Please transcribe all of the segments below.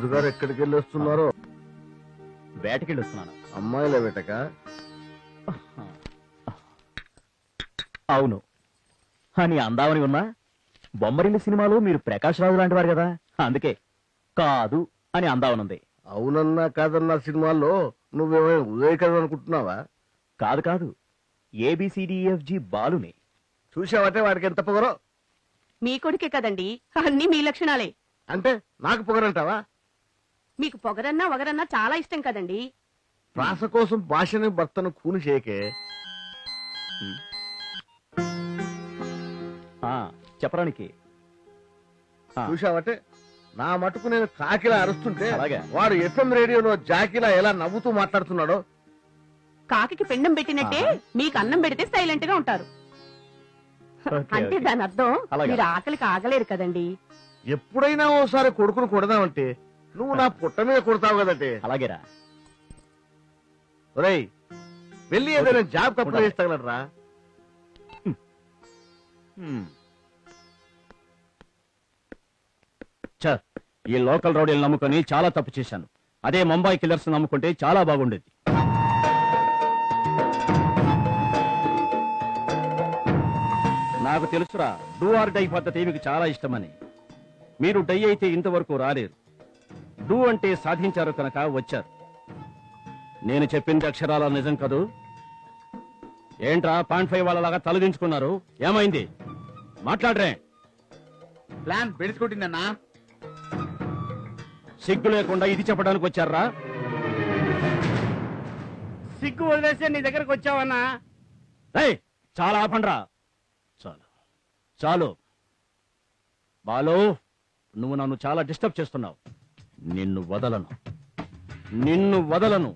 రాజుగారు ఎక్కడికి వెళ్ళి వస్తున్నారో? వేటకెళ్ళి వస్తున్నాను. అమ్మాయిల వేటక? అవును. అని అందామని ఉన్నా బొమ్మరిల్లు సినిమాలో మీరు ప్రకాష్ రాజు లాంటి వారు కదా, అందుకే కాదు అని అందామనుంది. అవునన్నా కాదన్నా సినిమాల్లో నువ్వేమైనా ఉదయ్ కదా అనుకుంటున్నావా? కాదు కాదు, ABCDEFG బాలుని. చూసావటే వాడికి ఎంత పొగరో. మీ కొడుకే కదండి, అన్ని మీ లక్షణాలే. అంటే నాకు పొగరంటావా? మీకు పొగరన్నా వగరన్నా చాలా ఇష్టం కదండి. ప్రాస కోసం భాషని భర్తను కూని చేయకే. చెప్పడానికి చూసావటే నా మటుకు నేను కాకిలా అరుస్తుంటే అలాగే. వాడు FM రేడియోలో జాకిలా ఎలా నవ్వుతూ మాట్లాడుతున్నాడో. కాకి పిండం పెట్టినట్టే మీకు అన్నం పెడితే సైలెంట్ గా ఉంటారు. అంటే దాని అర్థం మీరు ఆకలికి ఆగలేరు కదండి. ఎప్పుడైనా ఓసారి కొడుకును కొడదామంటే నువ్వు నా పుట్ట మీద కొడతావు కదంటే. అలాగేరా. ఒరేయ్, వెళ్ళి ఏదైనా జాబ్ కప్లై చేస్తాగలరా? ఈ లోకల్ రౌడీలు నమ్ముకొని చాలా తప్పు చేశాను. అదే ముంబై కిల్లర్స్ నమ్ముకుంటే చాలా బాగుండేది. నాకు తెలుసురా, డూ ఆర్ డై పద్ధతి మీకు చాలా ఇష్టమని. మీరు డై అయితే ఇంతవరకు రాలేరు. డూ అంటే సాధించారు కనుక వచ్చారు. నేను చెప్పింది అక్షరాల నిజం కదూ? ఏంట్రా 0.5 వాళ్ళలాగా తలదించుకున్నారు? ఏమైంది? మాట్లాడరే. ప్లాన్ పెడుచుకుంటుందన్నా. సిగ్గు లేకుండా ఇది చెప్పడానికి వచ్చారా? సిగ్గు వదిలేస్తే నీ దగ్గరకు వచ్చావన్నా. చాలా ఆపండ్రా. చాలు చాలు. బాలు, నువ్వు నన్ను చాలా డిస్టర్బ్ చేస్తున్నావు. నిన్ను వదలను, నిన్ను వదలను.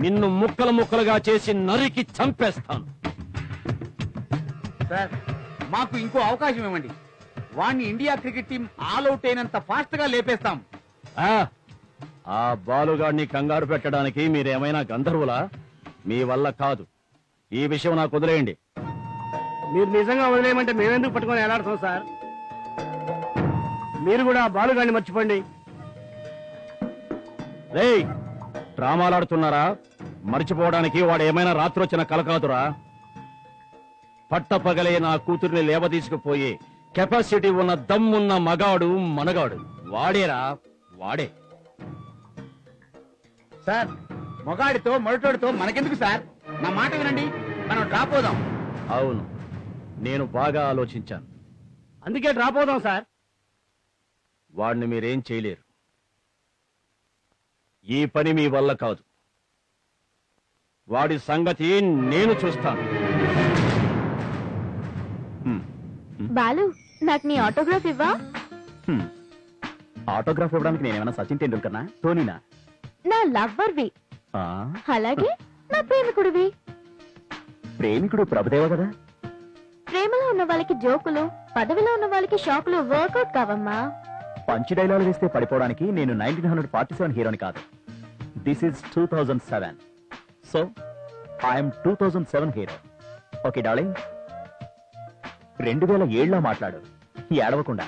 నిన్ను ముక్కలు ముక్కలుగా చేసి నరికి చంపేస్తాను. సార్, మాకు ఇంకో అవకాశం ఇవ్వండి. వాణ్ణి India cricket team all out అయినంత ఫాస్ట్ గా లేపేస్తాం. ఆ బాలుగాడిని కంగారు పెట్టడానికి మీరేమైనా గంధర్వులా? మీ వల్ల కాదు. ఈ విషయం నాకు వదిలేయండి. మీరు నిజంగా వదిలేయమంటే మేమెందుకు పట్టుకొని ఎలాడుతాం సార్? మీరు కూడా బాలుగాడిని మర్చిపోండి. రేయ్, డ్రామాలాడుతున్నారా? మర్చిపోవడానికి వాడు ఏమైనా రాత్రొచ్చిన కల కాదురా. పట్టపగలే నా కూతుర్ని లేవదీసుకుపోయి కెపాసిటీ ఉన్న దమ్మున్న మగాడు మనగాడు వాడేరా, వాడే. సార్, మొగాడితో మొరటోడితో మనకెందుకు సార్? నా మాట వినండి, మనం డ్రాప్ అవుదాం. అవును, నేను బాగా ఆలోచించాను. అందుకే డ్రాప్ అవుదాం సార్. వాడిని మీరేం చేయలేరు. ఈ పని మీ వల్ల కాదు. వాడి సంగతి నేను చూస్తాను. బాలు, నాకు నీ ఆటోగ్రాఫ్ ఇవ్వా? ఆటోగ్రాఫ్ ఇవ్వడానికి నేనేమైనా సచిన్ టెండూల్కర్నా, ధోనీనా? నా లవ్వర్వి. అలాగే నా ప్రేమికుడివి. ప్రేమికుడు ప్రభుదేవ కదా. ప్రేమలో ఉన్న వాళ్ళకి జోకులు, పదవిలో ఉన్న వాళ్ళకి షాకులు వర్కౌట్ కావమ్మా. పంచి డైలాగ్ వేస్తే పడిపోవడానికి నేను 1947 హీరోని కాదు. This is 2007. So I'm 2007 hero. Okay darling, 2007లో మాట్లాడు, ఏడవకుండా.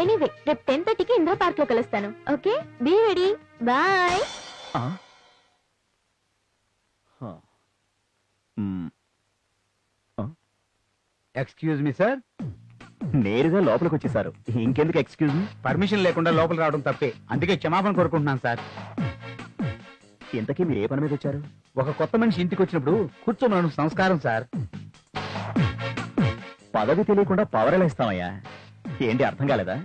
ఎనీవే, రేపు 10:30కి ఇంద్ర పార్క్ లో కలుస్తాను. Okay, be ready. Bye. Excuse me sir. నేరుగా లోపలికి వచ్చేసారు, ఇంకెందుకు ఎక్స్క్యూజ్ మీ? పర్మిషన్ లేకుండా లోపల రావడం తప్పే, అందుకే క్షమాపణ కోరుకుంటున్నాను సార్. ఇంతకీ మీరు ఏ పని మీద వచ్చారు? ఒక కొత్త మనిషి ఇంటికి వచ్చినప్పుడు కూర్చోమనడం సంస్కారం సార్. పదవి తెలియకుండా పవర్ ఎలా ఇస్తామయ్యా? ఏంటి అర్థం కాలేదా?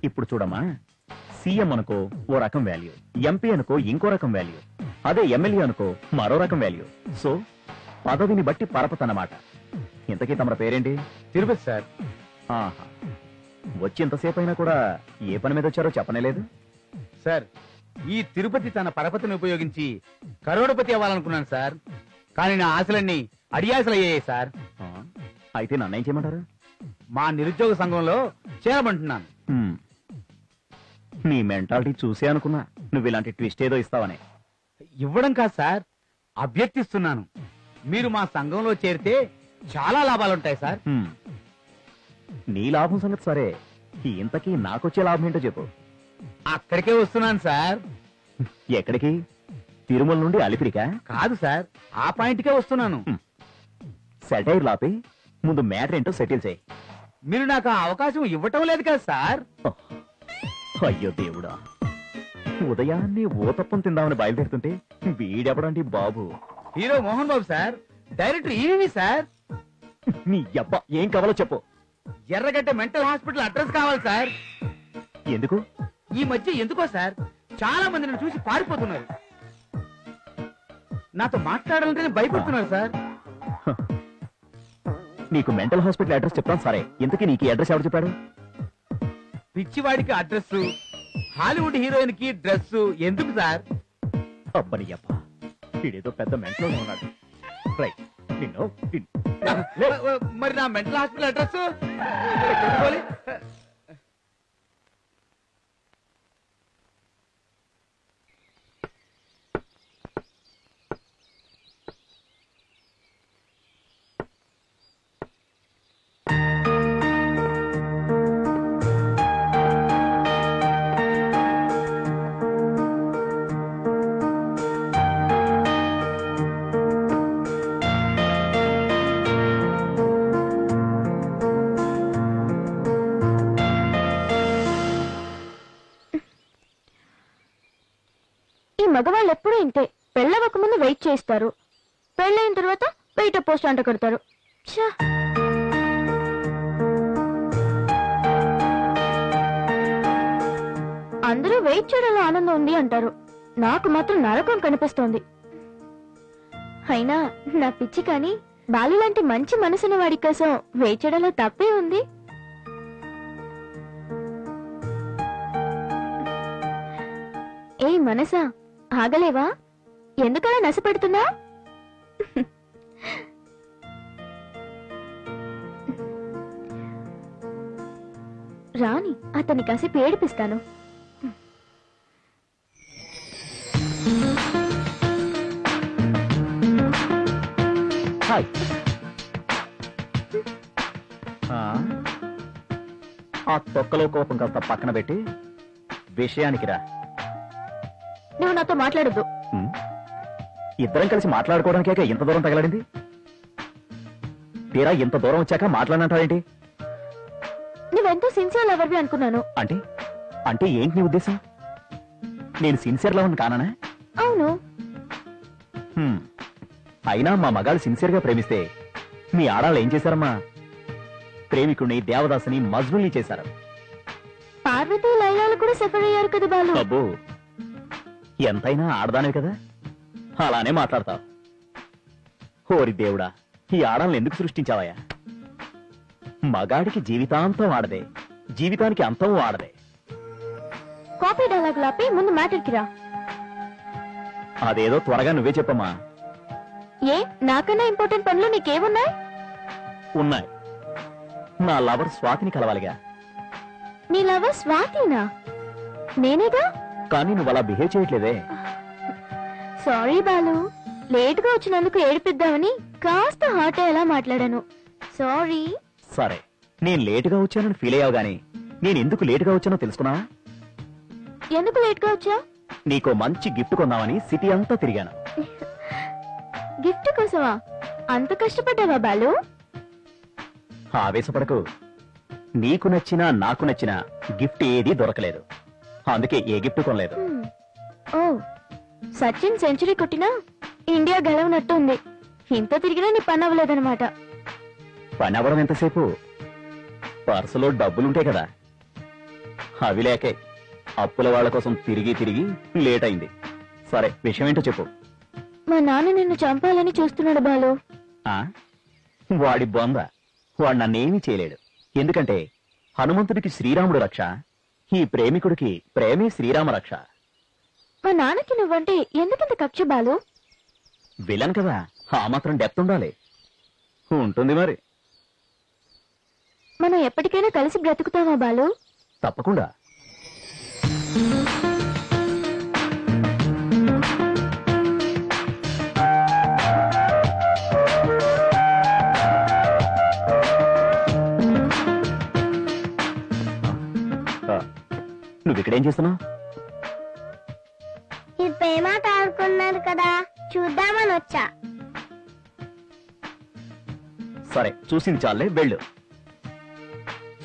ఇప్పుడు చూడమ్మా, సీఎం అనుకో ఓ రకం వాల్యూ, ఎంపీ అనుకో ఇంకో రకం వాల్యూ, అదే ఎమ్మెల్యే అనుకో మరో రకం వాల్యూ. సో పదవిని బట్టి పరపతన్నమాట. ఇంతకీ తమ పేరేంటి? తిరుపతి సార్. ఆహా, వచ్చి ఇంతసేపు అయినా కూడా ఏ పని మీద వచ్చారో చెప్పనేలేదు సార్. ఈ తిరుపతి తన పరపతిని ఉపయోగించి కరోడపతి అవ్వాలనుకున్నాను సార్, కానీ నా ఆశలన్నీ అడియాసలు అయ్యాయి సార్. అయితే నన్నేం చేయమంటారు? మా నిరుద్యోగ సంఘంలో చేరమంటున్నాను. నీ మెంటాలిటీ చూసే అనుకున్నా నువ్వు ఇలాంటి ట్విస్ట్ ఏదో ఇస్తావని. ఇవ్వడం కాదు సార్, అభ్యర్థిస్తున్నాను. మీరు మా సంఘంలో చేరితే చాలా లాభాలుంటాయి సార్. నీ లాభం సంగతి సరే, ఇంతకీ నాకొచ్చే లాభం ఏంటో చెప్పు. అక్కడికే వస్తున్నాను సార్. ఎక్కడికి? తిరుమల నుండి అలిపిరికా? కాదు సార్, ఆ పాయింట్కే వస్తున్నాను. సెటైర్ లాపి ముందు మ్యాటర్ ఏంటో సెటిల్ చేయి. మీరు నాకు ఆ అవకాశం ఇవ్వటం లేదు కదా సార్. అయ్యో దేవుడా, ఉదయాన్నే ఊతప్పం తిందామని బయలుదేరుతుంటే వీడెవడండి బాబు? Hero Mohan Babu sir, director EVV sir. నీ అబ్బా ఏం కావాలో చెప్పు. ఎర్రగడ్డ మెంటల్ హాస్పిటల్ అడ్రస్ కావాలి సార్. ఎందుకు? ఈ మధ్య ఎందుకో సార్ చాలా మంది నన్ను చూసి పారిపోతున్నారు. నాతో మాట్లాడాలంటేనే భయపడుతున్నారు సార్. నీకు మెంటల్ హాస్పిటల్ అడ్రస్ చెప్తాను సరే, ఇంతకీ నీకు అడ్రస్ ఎవరు చెప్పాడు? పిచ్చివాడికి అడ్రస్, హాలీవుడ్ హీరోయిన్ కి డ్రెస్ ఎందుకు సార్? అబ్బని అబ్బా, వీడేదో పెద్ద మెంటల్ ఉన్నాడు. రైట్, నిన్ను మరి నా మెంటల్ హాస్పిటల్ అడ్రస్ మగవాళ్ళు ఎప్పుడూ ఇంతే, పెళ్ళవక ముందు వెయిట్ చేస్తారు, పెళ్ళైన తర్వాత వెయిట్ పోస్ట్ అంట కడతారు. అందరూ వెయిట్ చేయడంలో ఆనందం ఉంది అంటారు, నాకు మాత్రం నరకం కనిపిస్తోంది. అయినా నా పిచ్చి కానీ బాలు లాంటి మంచి మనసున్న వాడి కోసం వెయిట్ చేయడంలో తప్పే ఉంది. ఏ మనసా, ఆగలేవా? ఎందుకలా నశపెడుతున్నా? రాని అతన్ని కాసేపు ఏడిపిస్తాను. హాయ్. ఆ తొక్కలో కోపం కాస్త పక్కన పెట్టి విషయానికి రా. నువ్వు నాతో మాట్లాడద్దు. ఇద్దరం కలిసి మాట్లాడుకోవడానికే ఇంత దూరం తగలడింది. తీరా ఇంత దూరం వచ్చాక మాట్లాడనంటావేంటి? నువ్వెంతో సిన్సియర్ లవర్వి అనుకున్నాను. అంటే అంటే ఏంటి నీ ఉద్దేశం? నేను సిన్సియర్ లవర్ని కానా? అవును. అయినా మా మగాళ్ళు సిన్సియర్ గా ప్రేమిస్తే మీ ఆడాళ్ళు ఏం చేశారమ్మా? ప్రేమికుడిని, దేవదాసుని, మజ్నుల్ని చేశారు. పార్వతీ లైలాలు కూడా సఫర్ అయ్యారు కదా బాలు. అబ్బో, ఎంతైనా ఆడదానివి కదా, అలానే మాట్లాడతావు. ఓరి దేవుడా, ఈ ఆడాలను ఎందుకు సృష్టించావయ్యా? మగాడికి జీవితాంతం ఆడదే, జీవితానికి అంతం ఆడదే. కాపీ డైలాగ్ లాపి ముందు మ్యాటర్కి రా. అదేదో త్వరగా నువ్వే చెప్పమ్మా. ఏ, నాకన్నా ఇంపార్టెంట్ పనులు నీకేమున్నాయి? ఉన్నాయి. నా లవర్ స్వాతిని కలవాలిగా. నీ లవర్ స్వాతినా? నేనేగా. కానీ నువ్వు అలా బిహేవ్ చేయట్లేదే. సారీ బాలు, లేట్ గా వచ్చినందుకు ఏడిపిద్దామని కాస్త హాట్ అయ్యేలా మాట్లాడాను. సారీ. సరే, నేను లేటుగా వచ్చానని ఫీల్ అయ్యావు గానీ నేను ఎందుకు లేటుగా వచ్చానో తెలుసుకున్నావా? ఎందుకు లేట్ గా వచ్చా? నీకో మంచి గిఫ్ట్ కొందామని సిటీ అంతా తిరిగాను. గిఫ్ట్ కోసమా? అంత కష్టపడ్డావా బాలు? ఆవేశపడకు. నీకు నచ్చినా నాకు నచ్చినా గిఫ్ట్ ఏదీ దొరకలేదు, అందుకే ఏ గిఫ్ట్ కొనలేదు. ఓ, సచిన్ సెంచరీ కొట్టినా ఇండియా గెలవనట్టు ఉంది. ఇంత తిరిగినా నీ పని అవ్వలేదన్నమాట. పని అవ్వడం ఎంతసేపు? పర్సులో డబ్బులుంటాయి కదా, అవి లేకే అప్పుల వాళ్ళ కోసం తిరిగి తిరిగి లేట్ అయింది. సరే, విషయం ఏంటో చెప్పు. మా నాన్న నిన్ను చంపాలని చూస్తున్నాడు బాలు. వాడి బొంద, వాడు నన్నేమీ చేయలేడు. ఎందుకంటే హనుమంతుడికి శ్రీరాముడు రక్ష, ఈ ప్రేమికుడికి ప్రేమే శ్రీరామ రక్ష. మా నాన్నకి నువ్వంటే ఎందుకంత కక్ష బాలు? విలన్ కదా, ఆ మాత్రం డెప్త్ ఉండాలి. ఉంటుంది మరి. మనం ఎప్పటికైనా కలిసి బ్రతుకుతామా బాలు? తప్పకుండా. నువ్వు ఇక్కడేం చేస్తున్నావు? ఈ ప్రేమ ఆడుకున్నారు కదా, చూద్దామని వచ్చా. సరే, చూసింది చాలే, వెళ్ళు.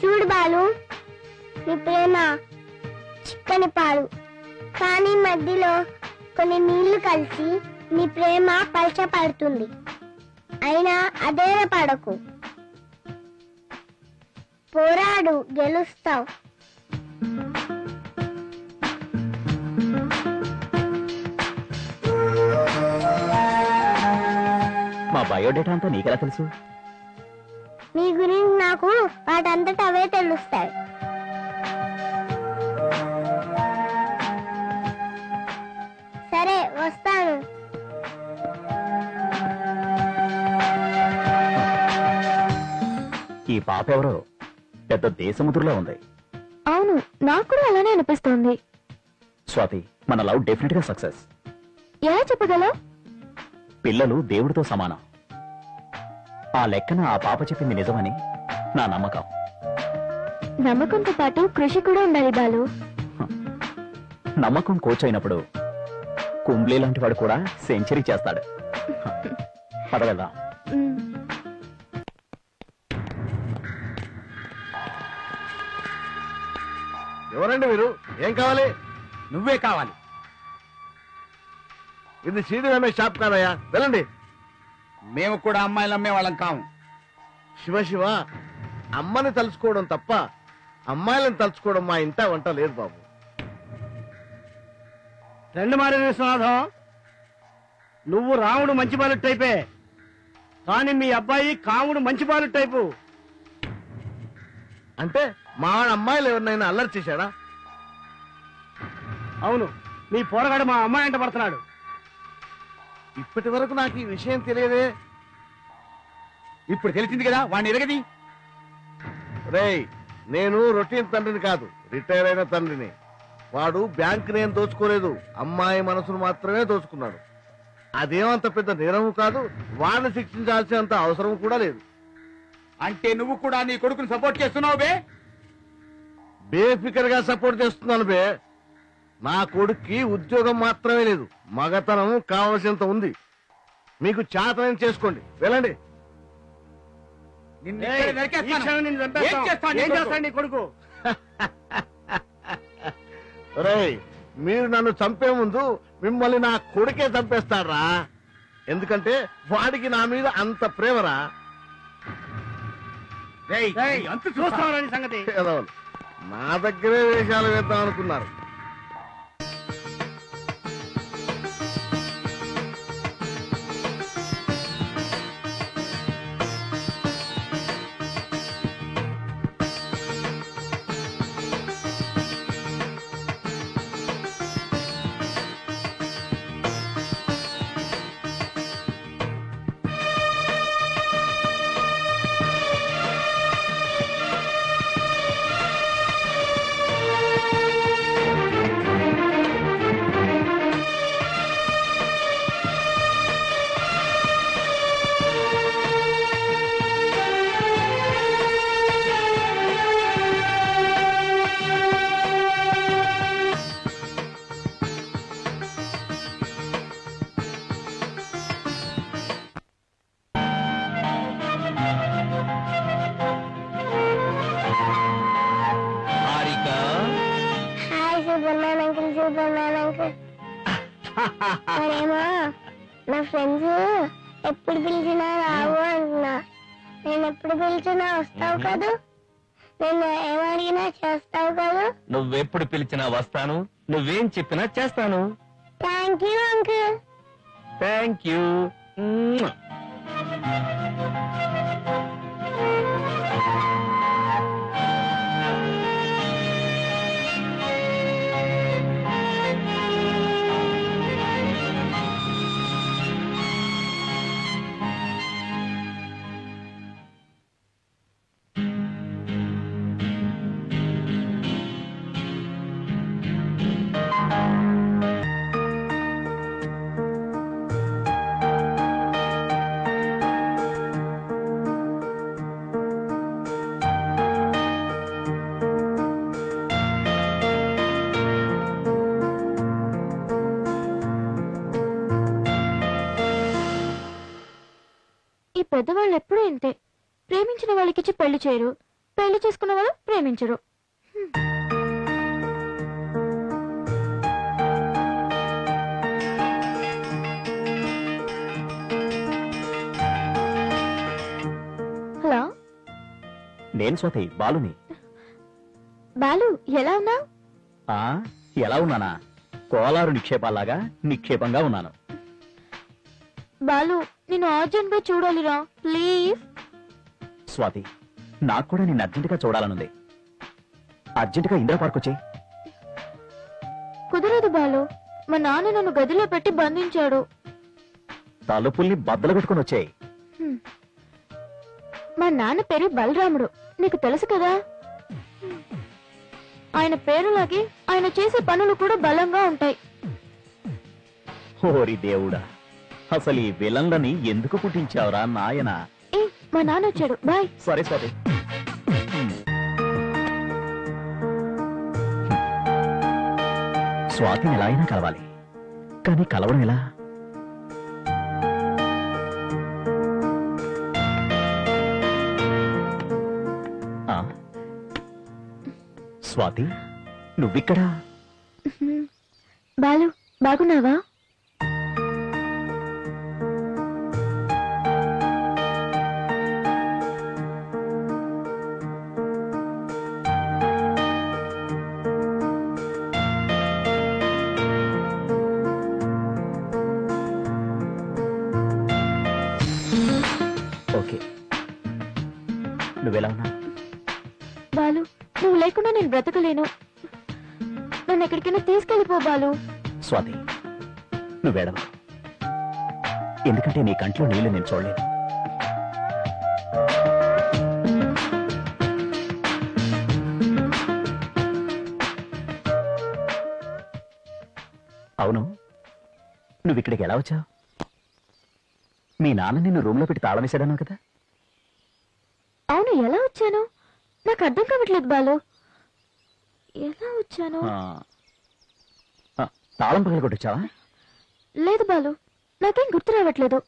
చూడు బాలు, నీ ప్రేమ చిక్కని పాలు, కానీ మధ్యలో కొన్ని నీళ్లు కలిసి నీ ప్రేమ పలచపడుతుంది. అయినా అదే పడకు, పోరాడు, గెలుస్తావు. మా బయోడేటా అంతా నీకెలా తెలుసు? నీ గురించి నాకు వాటంతట అవే తెలుస్తాయి. సరే, వస్తాను. ఈ పాప ఎవరో పెద్ద దేశముద్రులా ఉంది. అవును, నాకు కూడా అలానే అనిపిస్తోంది. స్వాతి, మన లవ్ డెఫినెట్ గా సక్సెస్. ఎలా చెప్పగలవు? పిల్లలు దేవుడితో సమానం. ఆ లెక్కన ఆ పాప చెప్పింది నిజమని నా నమ్మకం. నమ్మకంతో పాటు కృషి కూడా ఉండాలి బాలు. నమ్మకం కోచ్ అయినప్పుడు కుంబ్లే లాంటి వాడు కూడా సెంచరీ చేస్తాడు. పదవెళ్దాం. ఎవరండి మీరు? ఏం కావాలి? నువ్వే కావాలి. ఇది సీడీ రమేష్ షాప్ కాదయ్యా, వెళ్ళండి. మేము కూడా అమ్మాయిలు అమ్మే వాళ్ళం కాము. శివ శివ, అమ్మని తలుచుకోవడం తప్ప అమ్మాయిలను తలుచుకోవడం మా ఇంట వంట లేదు బాబు. రెండు మారి విశ్వనాథం, నువ్వు రాముడు మంచి బాలు టైపే, కానీ మీ అబ్బాయి కాముడు మంచి బాలు టైపు. అంటే మా అమ్మాయిలు ఎవరినైనా అల్లరి చేశాడా? అవును, మీ పోరగాడు మా అమ్మాయి అంట పడుతున్నాడు. ఇప్పటి వరకు నాకు ఈ విషయం తెలియదే. ఇప్పుడు తెలిసింది కదా, వాడిని ఎరగది. రేయ్, నేను రొటీన్ తండ్రిని కాదు, రిటైర్ అయిన తండ్రిని. వాడు బ్యాంక్ నేను దోచుకోలేదు, అమ్మాయి మనసును మాత్రమే దోచుకున్నాడు. అదేమంత పెద్ద నేరము కాదు, వాడిని శిక్షించాల్సినంత అవసరం కూడా లేదు. అంటే నువ్వు కూడా నీ కొడుకుని సపోర్ట్ చేస్తున్నావు బే? బేఫికర్ గా సపోర్ట్ చేస్తున్నాను బే. నా కొడుక్కి ఉద్యోగం మాత్రమే లేదు, మగతనం కావలసినంత ఉంది. మీకు చేతనం చేసుకోండి, వెళ్ళండి. నిన్ను ఏయ్, ఇక్కడే ఈ నరికేస్తాను. క్షణం నిన్ను చంపేస్తాం. ఏం చేస్తాడు నీ ఏం కొడుకు? చేస్తాడు నీ కొడుకు? రేయ్, మీరు నన్ను చంపే ముందు మిమ్మల్ని నా కొడుకే చంపేస్తాడ్రా. ఎందుకంటే వాడికి నా మీద అంత ప్రేమరా. రేయ్, ఏయ్, నీ అంతు చూస్తావా నీ సంగతి? ఏదోలు, నా దగ్గరే వేషాలు వేద్దాం అనుకున్నారు. Hi Superman uncle, Superman uncle. మరేమో నా ఫ్రెండ్స్ ఎప్పుడు పిలిచినా రావు అంటున్నా. నేను ఎప్పుడు పిలిచినా వస్తావు కదూ? నేను ఏమడిగినా చేస్తావు కదూ? నువ్వెప్పుడు పిలిచినా వస్తాను, నువ్వేం చెప్పినా చేస్తాను. Thank you uncle. Thank you. పెద్దవాళ్ళు ఎప్పుడూ ఇంతే. ప్రేమించిన వాళ్ళకిచ్చి పెళ్లి చేయరు, పెళ్లి చేసుకున్న వాళ్ళు ప్రేమించరు. హలో, నేను స్వాతి, బాలుని. బాలు ఎలా ఉన్నావు? ఎలా ఉన్నానా? కోలారు నిక్షేపాలాగా నిక్షేపంగా ఉన్నాను. బాలు, నేను అర్జెంట్ గా చూడాలిరా ప్లీజ్. స్వాతి, నాకు కూడా నిన్ను అర్జెంటుగా చూడాలనుంది. అర్జెంటుగా ఇందిరా పార్క్ వచ్చే. కుదరదు బాలు, మా నాన్న నన్ను గదిలో పెట్టి బంధించాడు. తలుపుల్ని బద్దలు కొట్టుకుని వచ్చాయి. మా నాన్న పేరు బలరాముడు, నీకు తెలుసు కదా. ఆయన పేరులాగే ఆయన చేసే పనులు కూడా బలంగా ఉంటాయి. ఓరి దేవుడా, అసలు ఈ విలన్లని ఎందుకు పుట్టించావురా నాయనా? ఏ, మా నాన్న వచ్చాడు, బాయ్. సరే స్వాతి. స్వాతిని ఎలా అయినా కలవాలి, కానీ కలవడం ఎలా? స్వాతి, నువ్విక్కడా? బాలు, బాగున్నావా? ఓకే, నువ్వెలా ఉన్నా? బాలు, నువ్వు లేకుండా నేను బ్రతకలేను. నన్ను ఎక్కడికైనా తీసుకెళ్ళిపో బాలు. స్వాతి, నువ్వేడవ, ఎందుకంటే నీ కంట్లో నీళ్లు నేను చూడలేను. అవును, నువ్విక్కడికి ఎలా వచ్చావు? మీ నాన్న నిన్ను రూమ్ లో పెట్టి తాళం వేసాడన్నావు కదా. అవును, ఎలా వచ్చాను? నాకు అర్థం కావట్లేదు బాలు, ఎలా వచ్చాను? తాళం పగల కొట్టొచ్చావా? లేదు బాలు, నాకేం గుర్తు రావట్లేదు.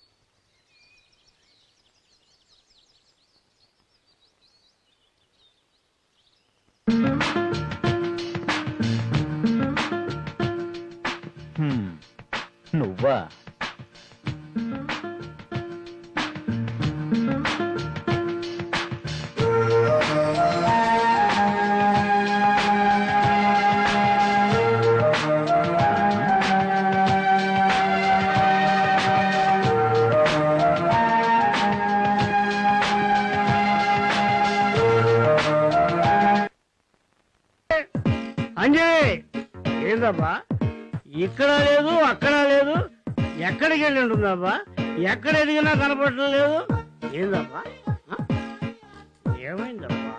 నువ్వా? అంజయ్, ఏందబ్బా ఇక్కడ లేదు అక్కడ లేదు, ఎక్కడికి వెళ్ళి ఉంటుందబ్బా? ఎక్కడ ఎదిగినా కనపడటం లేదు, ఏందబ్బా? ఏమైందబ్బా?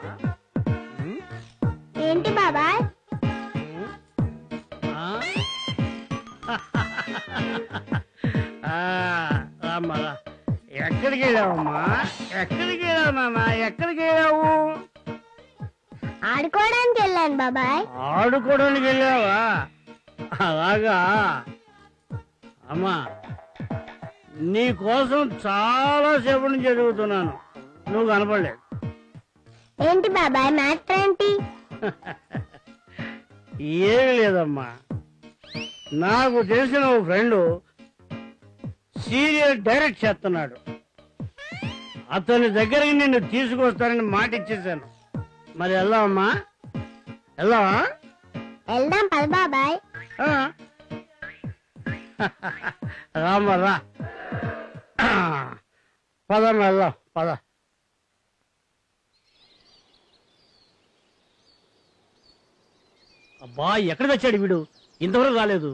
ఏంటి బాబాయ్? రామ్మా, ఎక్కడికి వెళ్ళావమ్మా? ఎక్కడికి వెళ్ళావు నాన్న? ఎక్కడికి వెళ్ళావు? ఆడుకోవడానికి వెళ్ళాను బాబాయ్. ఆడుకోవడానికి వెళ్ళావా? అలాగా అమ్మా, నీ కోసం చాలా సేపు నుంచి ఎదుగుతున్నాను, నువ్వు కనపడలేదు. ఏంటి బాబాయ్ మ్యాటర్ ఏంటి? ఏమీ లేదమ్మా, నాకు తెలిసిన ఓ ఫ్రెండ్ సీరియల్ డైరెక్ట్ చేస్తున్నాడు. అతని దగ్గరికి నిన్ను తీసుకొస్తానని మాట ఇచ్చేసాను. మరి వెళ్దామమ్మా? వెళ్దామా? వెళ్దాం పద బాబాయ్. రామ్మా, రా, పదమ్మా వెళ్దాం, పద. అబ్బా, ఎక్కడ తెచ్చాడు వీడు? ఇంతవరకు రాలేదు.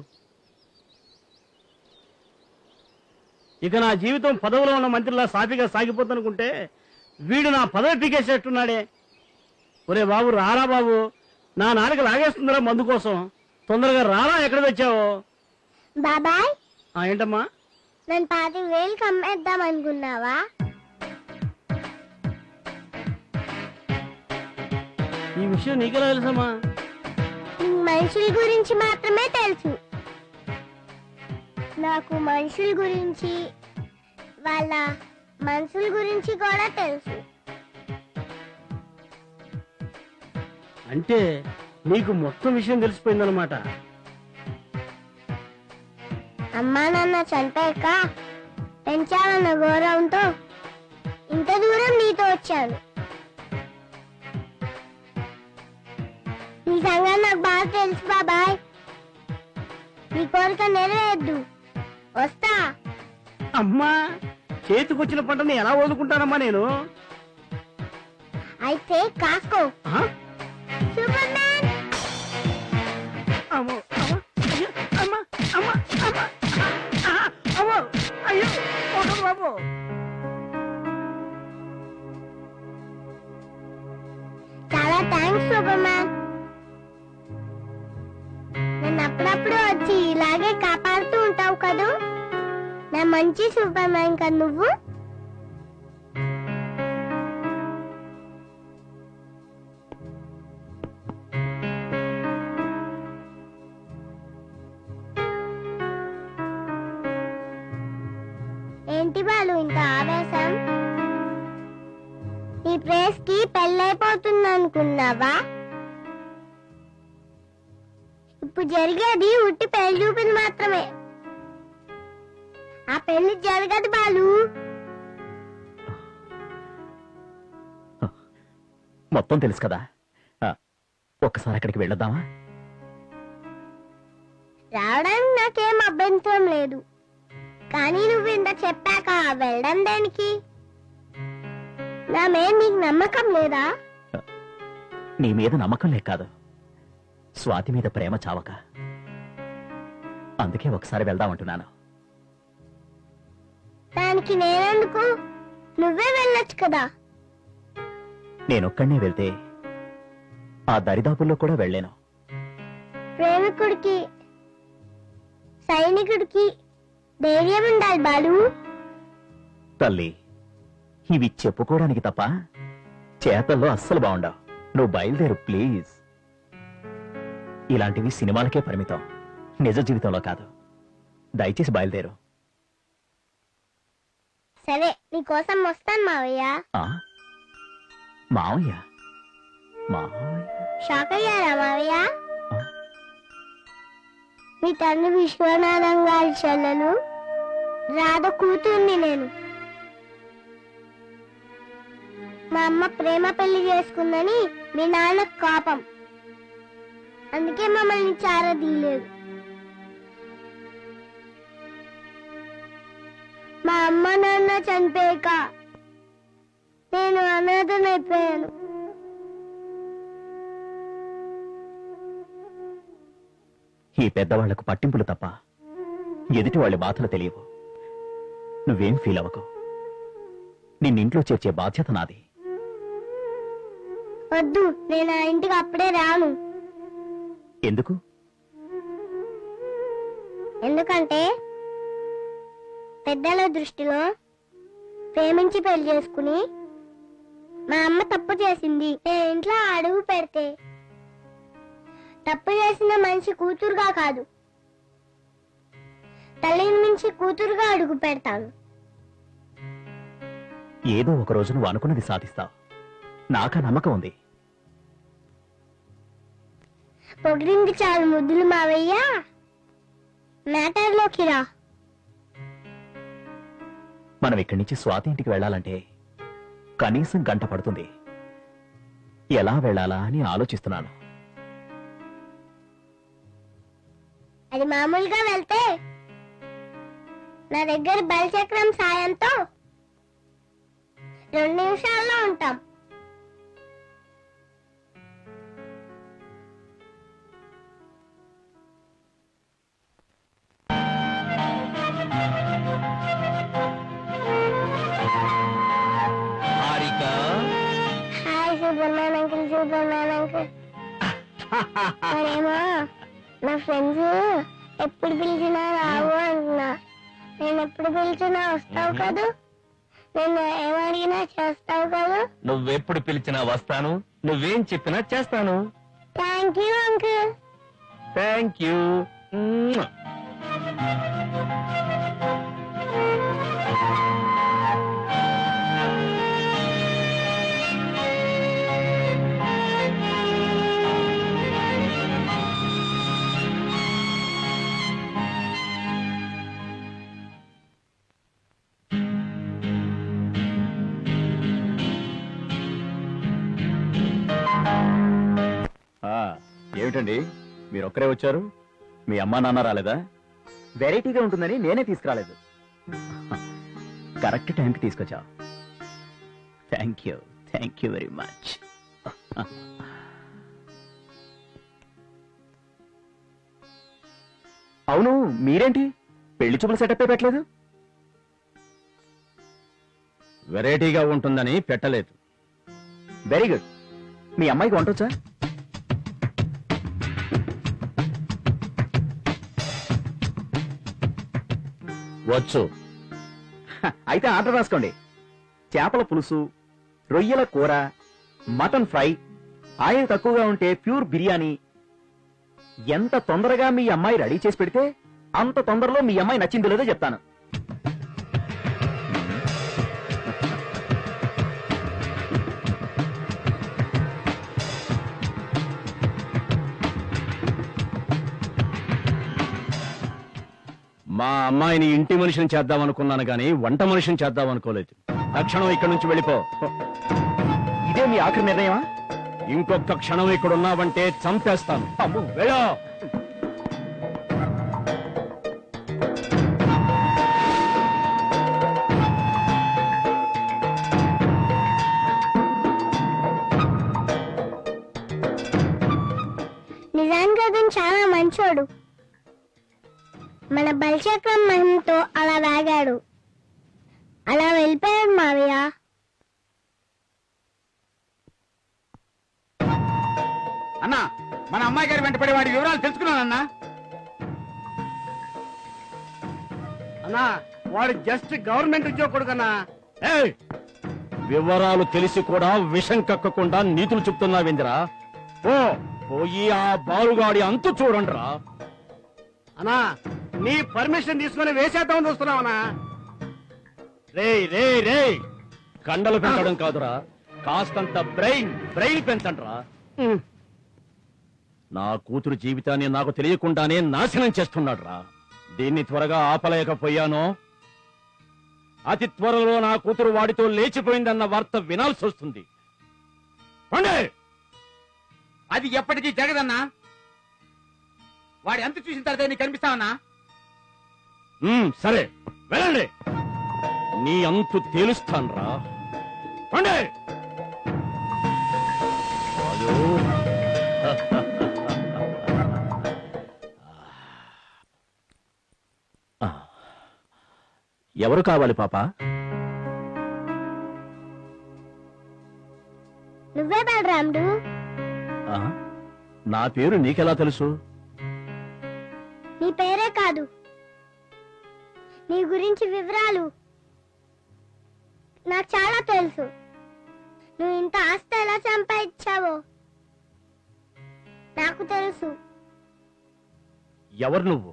ఇక నా జీవితం పదవిలో ఉన్న మంత్రిలా సాఫీగా సాగిపోతానుకుంటే వీడు నా పదవి పీకేసేట్టున్నాడే. ఒరే బాబు, రారా బాబు, నా నాలుక లాగేస్తుందిరా మందు కోసం. తొందరగా రారా, ఎక్కడ తెచ్చావు? బాబాయ్, ఏంటమ్మా? నేను 10,000 అమ్మేద్దాం అనుకున్నావా? ఈ విషయం నీకెలా తెలుసమ్మా? మనుషుల గురించి మాత్రమే తెలుసు. నాకు మనుషుల గురించి, వాళ్ళ మనుషుల గురించి కూడా తెలుసు. అంటే నీకు మొత్తం విషయం తెలిసిపోయిందనమాట. అమ్మా నాన్న చనిపోయాక పెంచాలన్న గౌరవంతో ఇంత దూరం నీతో వచ్చాను. నీ సంగతి నాకు బాగా తెలుసు బాబాయ్. నీ కోరిక నెరవేర్దు. వస్తా. అమ్మా, చేతికొచ్చిన పంటని ఎలా వదులుకుంటానమ్మా నేను? అయితే కాసుకో. ఆ? Super man. అమ్మో, అమ్మా, అయ్యో, అమ్మా, అమ్మా, అమ్మా, ఆ, అమ్మో, అయ్యో, కొట్టకు బాబు. చాలా థ్యాంక్స్ సూపర్ మ్యాన్. నన్ను అప్పుడప్పుడు వచ్చి ఇలాగే కాపాడుతూ ఉంటావు కదూ. నా మంచి సూపర్ మ్యాన్ కదా నువ్వు. ఏంటి బాలు ఇంత ఆవేశం? నీ ప్రేస్ కి పెళ్ళైపోతుంది అనుకున్నావా? ఇప్పుడు జరిగేది ఉట్టి పెళ్లి చూపింది మాత్రమే. ఆ పెళ్లి జరగదు బాలు. మొత్తం తెలుసు కదా, ఒక్కసారి అక్కడికి వెళ్ళొద్దామా? రావడానికి నాకేం అభ్యంతరం లేదు, కానీ నువ్వు ఇంత చెప్పాక వెళ్ళడం దేనికి? నా మీద నీకు నమ్మకం లేదా? నీ మీద నమ్మకం లేక కాదు, స్వాతి మీద ప్రేమ చావక. అందుకే ఒకసారి వెళ్దామంటున్నాను. దానికి నేనెందుకు? నువ్వే వెళ్ళొచ్చు కదా. నేనొక్కడినే వెళ్తే ఆ దరిదాపుల్లో కూడా వెళ్ళాను. ప్రేమికుడికి సైనికుడికి ధైర్యం ఉండాలి బాలు. తల్లి, ఇవి చెప్పుకోవడానికి తప్ప చేతల్లో అస్సలు బాగుండవు. నువ్వు బయలుదేరు ప్లీజ్. ఇలాంటివి సినిమాలకే పరిమితం, నిజ జీవితంలో కాదు. దయచేసి బయలుదేరు. సరే, నీకోసం వస్తాను మావయ్య. ఆ? మావయ్య? మావయ్య? షాక్ అయ్యారా మావయ్య? ఆ? మీ తండ్రి విశ్వనాథం గారి చెల్లెలు రాధ కూతుర్ని నేను. మా అమ్మ ప్రేమ పెళ్లి చేసుకుందని మీ నాన్న కోపం, అందుకే మమ్మల్ని చారదీయలేదు. మా అమ్మ నాన్న చనిపోయాక నేను అనాథనైపోయాను. ఈ పెద్దవాళ్లకు పట్టింపులు తప్ప ఎదుటి వాళ్ళ బాధలు తెలియవు. నువ్వేం ఫీల్ అవ్వకు. నిన్నింట్లో చేర్చే బాధ్యత నాది. వద్దు, నేను ఆ ఇంటికి అప్పుడే రాను. ఎందుకు? ఎందుకంటే పెద్దల దృష్టిలో ప్రేమించి పెళ్లి చేసుకుని మా అమ్మ తప్పు చేసింది. నేను ఇంట్లో అడుగు పెడితే తప్పు చేసిన మనిషి కూతురుగా కాదు, తల్లిని మించి కూతురుగా అడుగు పెడతాను. ఏదో ఒక రోజు నువ్వు అనుకున్నది సాధిస్తావు, నాకా నమ్మకం ఉంది. పొగిడింది చాలు ముద్దులు మావయ్య, మ్యాటర్లోకి రా. మనం ఇక్కడి నుంచి స్వాతి ఇంటికి వెళ్ళాలంటే కనీసం గంట పడుతుంది. ఎలా వెళ్ళాలా అని ఆలోచిస్తున్నాను. అది మామూలుగా వెళ్తే నా దగ్గర బలచక్రం సాయంతో 2 నిమిషాల్లో ఉంటాం. Hi super man uncle, super man uncle. మరేమో నా ఫ్రెండ్స్ ఎప్పుడు పిలిచినా రావు అంటున్నా. నేను ఎప్పుడు పిలిచినా వస్తావు కదూ? నేను ఏమడిగినా చేస్తావు కదూ? నువ్వెప్పుడు పిలిచినా వస్తాను, నువ్వేం చెప్పినా చేస్తాను. Thank you uncle. Thank you. ఏమిటండి మీరు ఒక్కరే వచ్చారు? మీ అమ్మా నాన్న రాలేదా? వెరైటీగా ఉంటుందని నేనే తీసుకురాలేదు. కరెక్ట్ టైంకి తీసుకొచ్చా. Thank you very much. అవును, మీరేంటి పెళ్లి చూపుల సెటప్ పెట్టలేదు? వెరైటీగా ఉంటుందని పెట్టలేదు. Very good. మీ అమ్మాయికి వంటొచ్చా? వచ్చు. అయితే ఆర్డర్ రాసుకోండి. చేపల పులుసు, రొయ్యల కూర, మటన్ ఫ్రై, ఆయిల్ తక్కువగా ఉంటే ప్యూర్ బిర్యానీ. ఎంత తొందరగా మీ అమ్మాయి రెడీ చేసి పెడితే అంత తొందరలో మీ అమ్మాయి నచ్చిందో లేదో చెప్తాను. మా అమ్మాయిని ఇంటి మనిషిని చేద్దాం అనుకున్నాను గాని వంట మనిషిని చేద్దాం అనుకోలేదు. తక్షణం ఇక్కడి నుంచి వెళ్ళిపో. ఇదే మీ ఆఖరి నిర్ణయమా? ఇంకొక క్షణం ఇక్కడున్నావంటే చంపేస్తాను. అమ్మో. వెళ్ళో. నిజానికి అతను చాలా మంచోడు. మన బలిచక్రం మహిమతో అలా వాగాడు. అలా వెళ్ళిపోయాడు మావయ్య. అన్నా, మన అమ్మాయి గారి వెంటపడే వాడి వివరాలు తెలుసుకున్నానన్నా. అన్నా వాడు జస్ట్ గవర్నమెంట్ ఉద్యోగుడు కన్నా. ఏయ్! వివరాలు తెలిసి కూడా విషం కక్కకుండా నీతులు చెప్తున్నావేందిరా? పోయి ఆ బాలుగాడి అంతు చూడండిరా. అన్నా నీ పర్మిషన్ తీసుకుని వేసేద్దామని చూస్తున్నావనా? రే కండలు పెంచడం కాదురా, కాస్తంత బ్రెయిన్ పెంచండిరా. నా కూతురు జీవితాన్ని నాకు తెలియకుండానే నాశనం చేస్తున్నాడు రా. దీన్ని త్వరగా ఆపలేకపోయానో అతి త్వరలో నా కూతురు వాడితో లేచిపోయిందన్న వార్త వినాల్సి వస్తుంది. అది ఎప్పటికీ జరగదన్నా. వాడి అంత చూసిన తర్వాత నీకు కనిపిస్తావన్నా. సరే వెళ్ళండి, నీ అంతు తేలుస్తాన్రా. ఎవరు కావాలి పాప? నువ్వే బలరాముడు. నా పేరు నీకెలా తెలుసు? నీ పేరే కాదు, నీ గురించి వివరాలు నాకు చాలా తెలుసు. నువ్వు ఇంత ఆస్తి ఎలా సంపాదించావో నాకు తెలుసు. ఎవరు నువ్వు?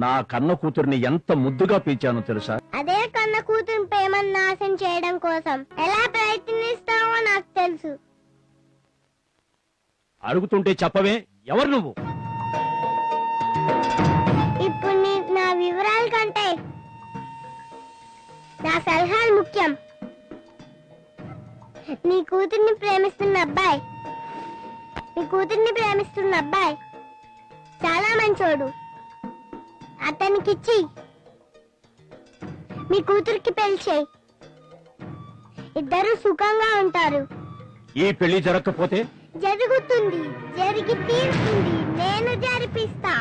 నా కన్న కూతుర్ని ఎంత ముద్దుగా పెంచానో తెలుసా? అదే కన్న కూతురు ప్రేమను నాశనం చేయడం కోసం ఎలా ప్రయత్నిస్తావో నాకు తెలుసు. అడుగుతుంటే చెప్పవే, ఎవరు నువ్వు? ఇప్పుడు నా వివరాల కంటే నా సలహాలు ముఖ్యం. నీ కూతుర్ని ప్రేమిస్తున్న అబ్బాయి చాలా మంచోడు. అతనికిచ్చి మీ కూతురికి పెళ్లి చేయి. ఇద్దరు సుఖంగా ఉంటారు. ఈ పెళ్లి జరగకపోతే? జరుగుతుంది, జరిగి తీరుతుంది. నేను జరిపిస్తా.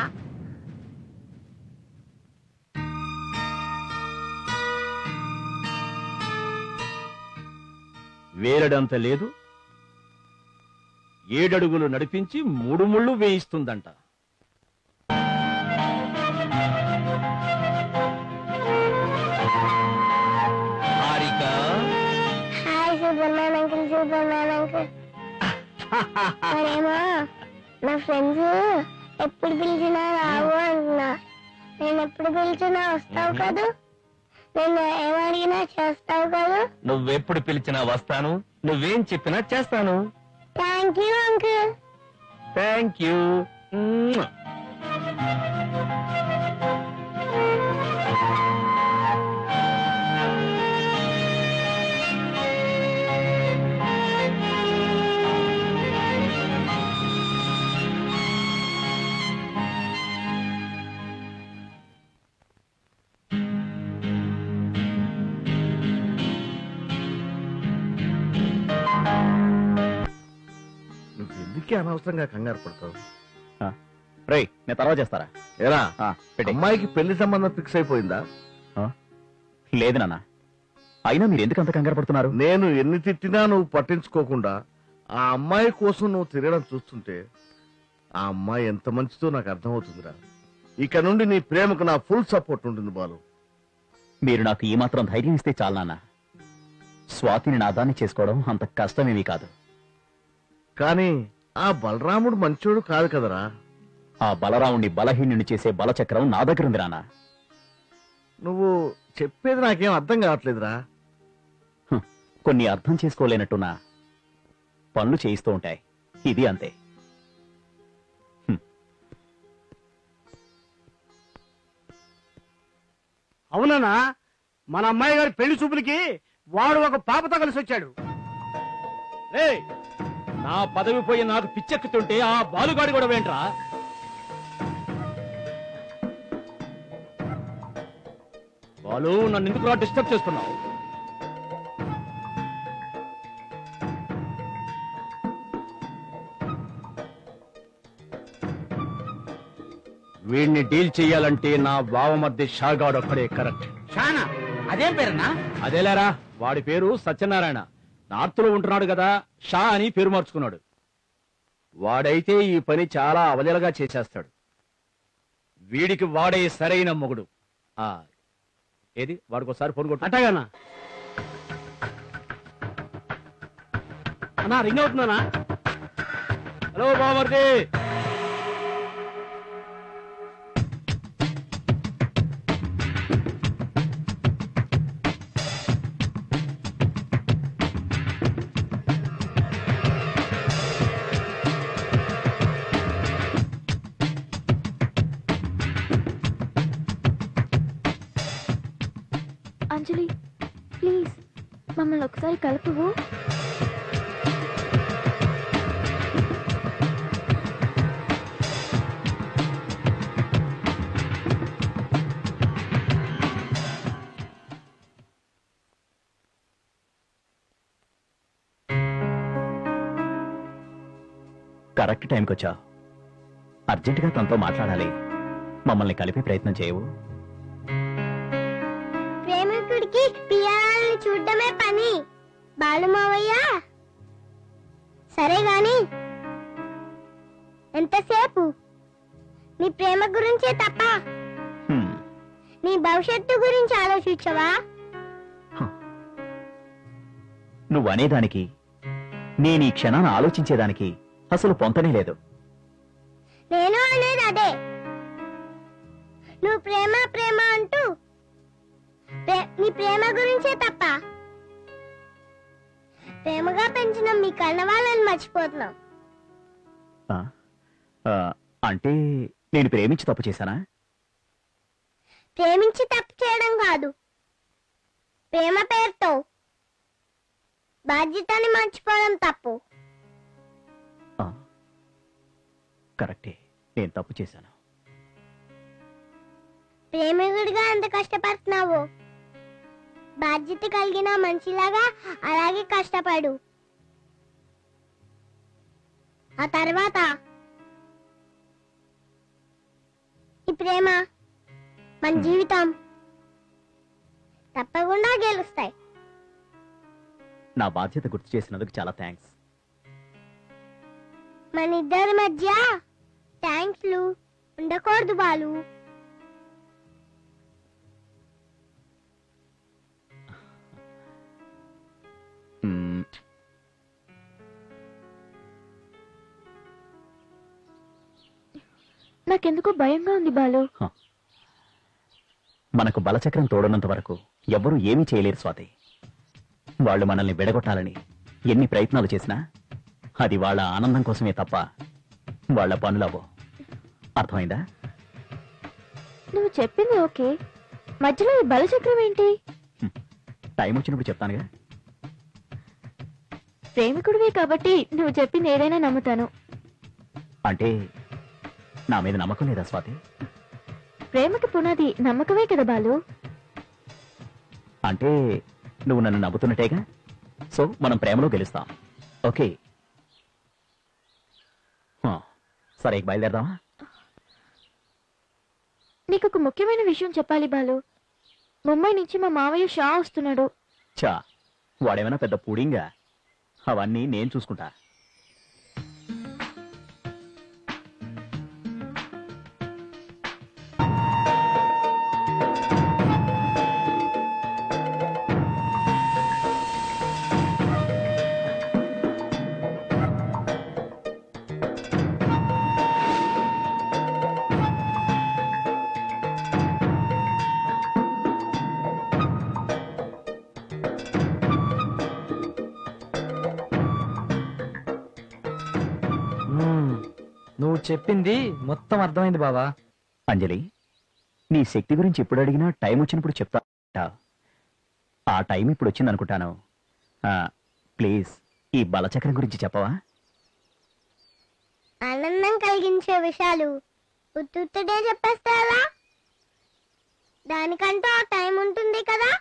వేరడంత లేదు, 7 అడుగులు నడిపించి 3 ముళ్ళు వేయిస్తుందంట. Hi Superman uncle. మరేమో నా ఫ్రెండ్స్ ఎప్పుడు పిలిచినా రావు అంటున్నా. నేను ఎప్పుడు పిలిచినా వస్తావు కదా? నేను ఏమడిగినా చేస్తావు కదా? నువ్వెప్పుడు పిలిచినా వస్తాను, నువ్వేం చెప్పినా చేస్తాను. Thank you uncle. Thank you. ఎందుకే అనవసరంగా కంగారు పడతావు? రేయ్ నేను తర్వాత చేస్తారా? ఏరా పెట్టే. అమ్మాయికి పెళ్లి సంబంధం ఫిక్స్ అయిపోయిందా? లేదు నాన్న, అయినా మీరు ఎందుకు అంత కంగారు పడుతున్నారు? నేను ఎన్ని తిట్టినా నువ్వు పట్టించుకోకుండా ఆ అమ్మాయి కోసం నువ్వు తిరగడం చూస్తుంటే ఆ అమ్మాయి ఎంత మంచిదో నాకు అర్థమవుతుందిరా. ఇక నుండి నీ ప్రేమకు నా ఫుల్ సపోర్ట్ ఉంటుంది బాలు. మీరు నాకు ఈ మాత్రం ధైర్యం ఇస్తే చాలు నాన్న. స్వాతిని నాదాన్ని చేసుకోవడం అంత కష్టమేమీ కాదు. కానీ ఆ బలరాముడు మంచోడు కాదు కదరా. ఆ బలరాముణ్ణి బలహీనుని చేసే బలచక్రం నా దగ్గర ఉంది నాన్న. నువ్వు చెప్పేది నాకేం అర్థం కావట్లేదురా. కొన్ని అర్థం చేసుకోలేనట్టున్నా పనులు చేయిస్తూ ఉంటాయి, ఇది అంతే. అవునా, మన అమ్మాయి గారి పెళ్లి చూపులకి వాడు ఒక పాపతో కలిసి వచ్చాడు. రేయ్, నా పదవి పోయి నాకు పిచ్చెక్కుతుంటే ఆ బాలుగాడి కూడా వేంట్రా? బాలు, నన్ను ఎందుకు డిస్టర్బ్ చేస్తున్నావు? వీడిని డీల్ చెయ్యాలంటే నా బావ మధ్య షాగాడు ఒక్కడే కరెక్ట్. షానా అదేం పేరన్నా? అదేలేరా, వాడి పేరు సత్యనారాయణ. నార్త్ లో ఉంటున్నాడు కదా, షా అని పేరు మార్చుకున్నాడు. వాడైతే ఈ పని చాలా అవలీలగా చేసేస్తాడు. వీడికి వాడే సరైన మొగుడు. ఏది వాడికోసారి ఫోన్ కొట్టు. అట్టగానా అన్నా, రింగ్ అవుతుందనా? హలో బామర్ది. అంజలి ప్లీజ్ మమ్మల్ని ఒకసారి కలుపువు. కరెక్ట్ టైంకి వచ్చావు. అర్జెంటుగా తనతో మాట్లాడాలి. మమ్మల్ని కలిపే ప్రయత్నం చేయవు? ప్రేమికుడికి పిల్లల్ని చూడడమే పని బాలుమావయ్య. సరే గాని ఎంతసేపు నీ ప్రేమ గురించే తప్ప నీ భవిష్యత్తు గురించి ఆలోచించవా? నువ్వు అనేదానికి నేను ఈ క్షణాన్ని ఆలోచించేదానికి అసలు పొంతనే లేదు. నేను అనేది అదే. నువ్వు ప్రేమ ప్రేమ అంటూ నీ ప్రేమ గురించే తప్ప ప్రేమగా పెంచిన మీ కన్నవాళ్ళని మర్చిపోతున్నావు. అంటే నేను ప్రేమించి తప్పు చేశానా? ప్రేమించి తప్పు చేయడం కాదు, ప్రేమ పేరుతో బాధ్యతని మర్చిపోవడం తప్పు. కరెక్టే, నేను తప్పు చేశాను. ప్రేమికుడిగా ఎంత కష్టపడుతున్నావు, బాధ్యత కలిగిన మనిషిలాగా అలాగే కష్టపడు. ఆ తర్వాత ఈ ప్రేమ మన జీవితం తప్పకుండా గెలుస్తాయి. నా బాధ్యత గుర్తు చేసినందుకు చాలా థ్యాంక్స్. మన ఇద్దరి మధ్య థ్యాంక్స్లు ఉండకూడదు బాలు. నాకెందుకో భయంగా ఉంది బాలు. మనకు బలచక్రం తోడనంత వరకు ఎవ్వరూ ఏమీ చేయలేరు స్వాతి. వాళ్ళు మనల్ని విడగొట్టాలని ఎన్ని ప్రయత్నాలు చేసినా అది వాళ్ళ ఆనందం కోసమే తప్ప వాళ్ళ పనులవో. అర్థమైందా? నువ్వు చెప్పింది ఓకే, మధ్యలో ఈ బలచక్రం ఏంటి? టైం వచ్చినప్పుడు చెప్తానుగా. ప్రేమికుడివి కాబట్టి నువ్వు చెప్పింది ఏదైనా నమ్ముతాను. అంటే నా మీద నమ్మకం లేదా స్వాతి? ప్రేమకి పునాది నమ్మకమే కదా బాలు. అంటే నువ్వు నన్ను నమ్ముతున్నట్టేగా. సో మనం ప్రేమలో గెలుస్తాం. ఓకే. సరే బయలుదేరదామా? నీకు ఒక ముఖ్యమైన విషయం చెప్పాలి బాలు. ముంబై నుంచి మా మావయ్య షా వస్తున్నాడు. చా, వాడేమైనా పెద్ద పుడింగా? అవన్నీ నేను చూసుకుంటా. నువ్వు చెప్పింది మొత్తం అర్థమైంది బావా. అంజలి, నీ శక్తి గురించి ఎప్పుడు అడిగినా టైం వచ్చినప్పుడు చెప్తా. ఆ టైం ఇప్పుడు వచ్చింది అనుకుంటాను. ప్లీజ్ ఈ బలచక్రం గురించి చెప్పవా? ఆనందం కలిగించే విషయాలు ఉత్తుడే చెప్పేస్తారా? దానికంటూ ఆ టైం ఉంటుంది కదా.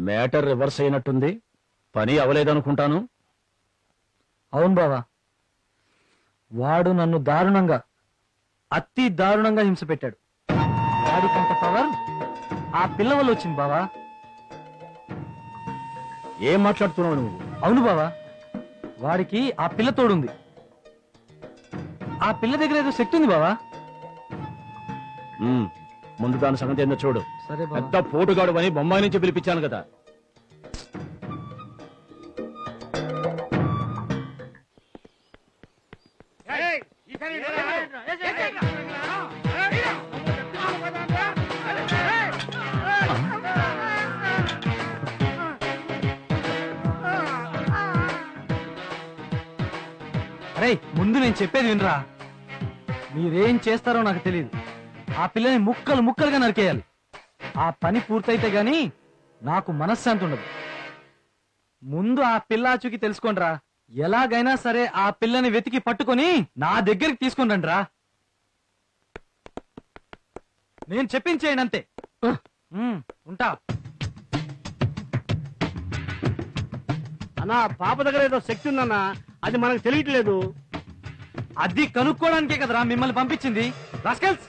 మ్యాటర్ రివర్స్ అయినట్టుంది. పని అవలేదనుకుంటాను. అవును బావా, వాడు నన్ను దారుణంగా, అతి దారుణంగా హింస పెట్టాడు. వాడికంత పవర్ ఆ పిల్ల వల్ల వచ్చింది బావా. ఏం మాట్లాడుతున్నావు నువ్వు? అవును బావా, వాడికి ఆ పిల్ల తోడుంది. ఆ పిల్ల దగ్గర ఏదో శక్తి ఉంది బావా. ముందు దాని సంగతి ఏందో చూడు. సరే బావా. పెద్ద పోటుగాడు అని బొంబాయి నుంచి పిలిపించాను కదా. అరే, ముందు నేను చెప్పేది వినరా. మీరేం చేస్తారో నాకు తెలియదు. ఆ పిల్లని ముక్కలు ముక్కలుగా నరికేయాలి. ఆ పని పూర్తయితే గాని నాకు మనశ్శాంతి ఉండదు. ముందు ఆ పిల్లాచుకి తెలుసుకోండిరా. ఎలాగైనా సరే ఆ పిల్లని వెతికి పట్టుకొని నా దగ్గరికి తీసుకుని రండిరా. నేను చెప్పించేయండి అంతే. ఉంటా. అన్నా, పాప దగ్గర ఏదో శక్తి ఉందన్నా, అది మనకు తెలియట్లేదు. అది కనుక్కోవడానికే కదరా మిమ్మల్ని పంపించింది. రాస్కల్స్,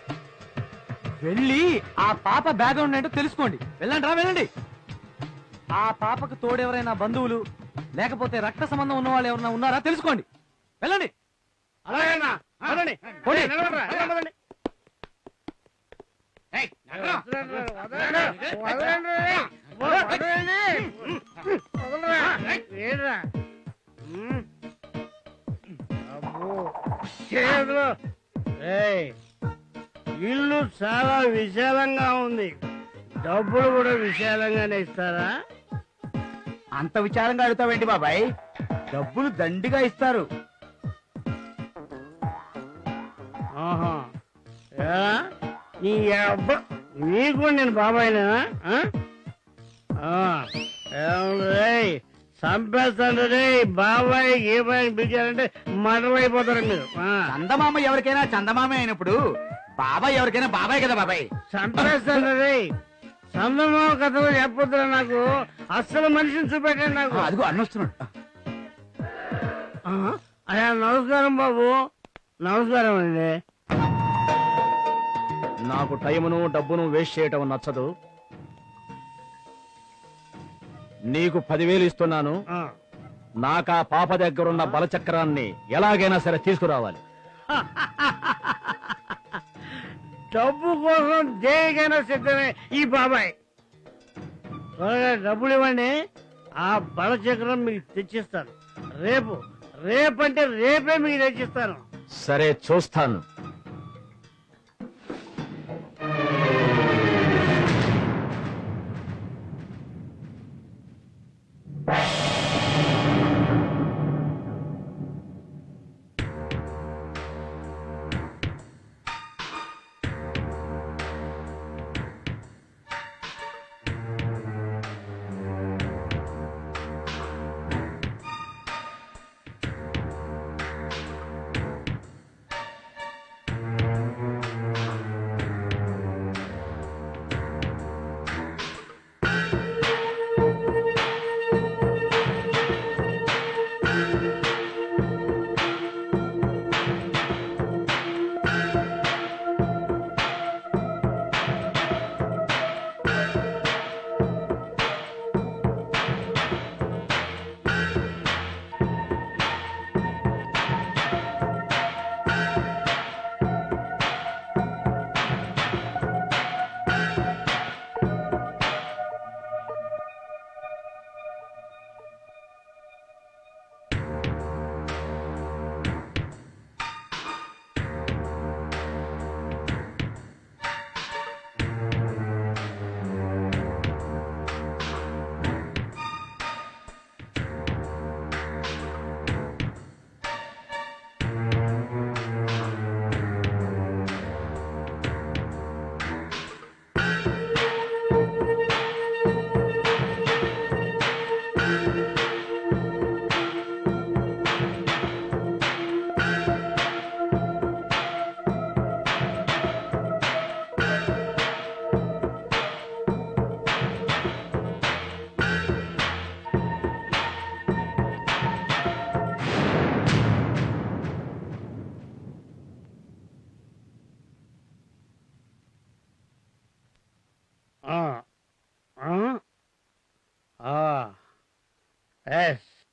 వెళ్ళి ఆ పాప బ్యాక్గ్రౌండ్ ఏంటో తెలుసుకోండి. వెళ్ళండి రా, వెళ్ళండి. ఆ పాపకు తోడెవరైనా బంధువులు లేకపోతే రక్త సంబంధం ఉన్న వాళ్ళు ఎవరైనా ఉన్నారా తెలుసుకోండి. వెళ్ళండి. అలాగేనా? పదండి. పోనీ. నిలబడరా, నిలబడండి. ఇల్లు చాలా విశాలంగా ఉంది. డబ్బులు కూడా విశాలంగానే ఇస్తారా? అంత విచారంగా అడుగుతావేంటి బాబాయ్? డబ్బులు దండిగా ఇస్తారు. ఆహా, నీ అబ్బా, నీకు నేను బాబాయినా? చంపేస్తాను రే. బాబాయ్ ఏ బాయ్ పిలిచారంటే మర్డర్ అయిపోతారు మీరు. చందమామ ఎవరికైనా చందమామే అయినప్పుడు బాబాయ్ ఎవరికైనా బాబాయ్ కదా బాబాయ్. చంపేస్తాను రే. చందమామ కథలు చెప్పొద్దురా నాకు. అస్సలు మనిషిని చూపెట్టండి నాకు. అదిగో అన్నొస్తున్నాడు. అయ్యా, నమస్కారం బాబు. నమస్కారం అండి. నాకు టైమును డబ్బును వేస్ట్ చేయటం నచ్చదు. నీకు 10,000 ఇస్తున్నాను. నాకా పాప దగ్గరున్న బలచక్రాన్ని ఎలాగైనా సరే తీసుకురావాలి. డబ్బు కోసం దేనికైనా సిద్ధమే ఈ బాబాయ్. త్వరగా డబ్బులు ఇవ్వండి. ఆ బలచక్రం మీకు తెచ్చిస్తాను. రేపంటే రేపే మీకు తెచ్చిస్తాను. సరే చూస్తాను.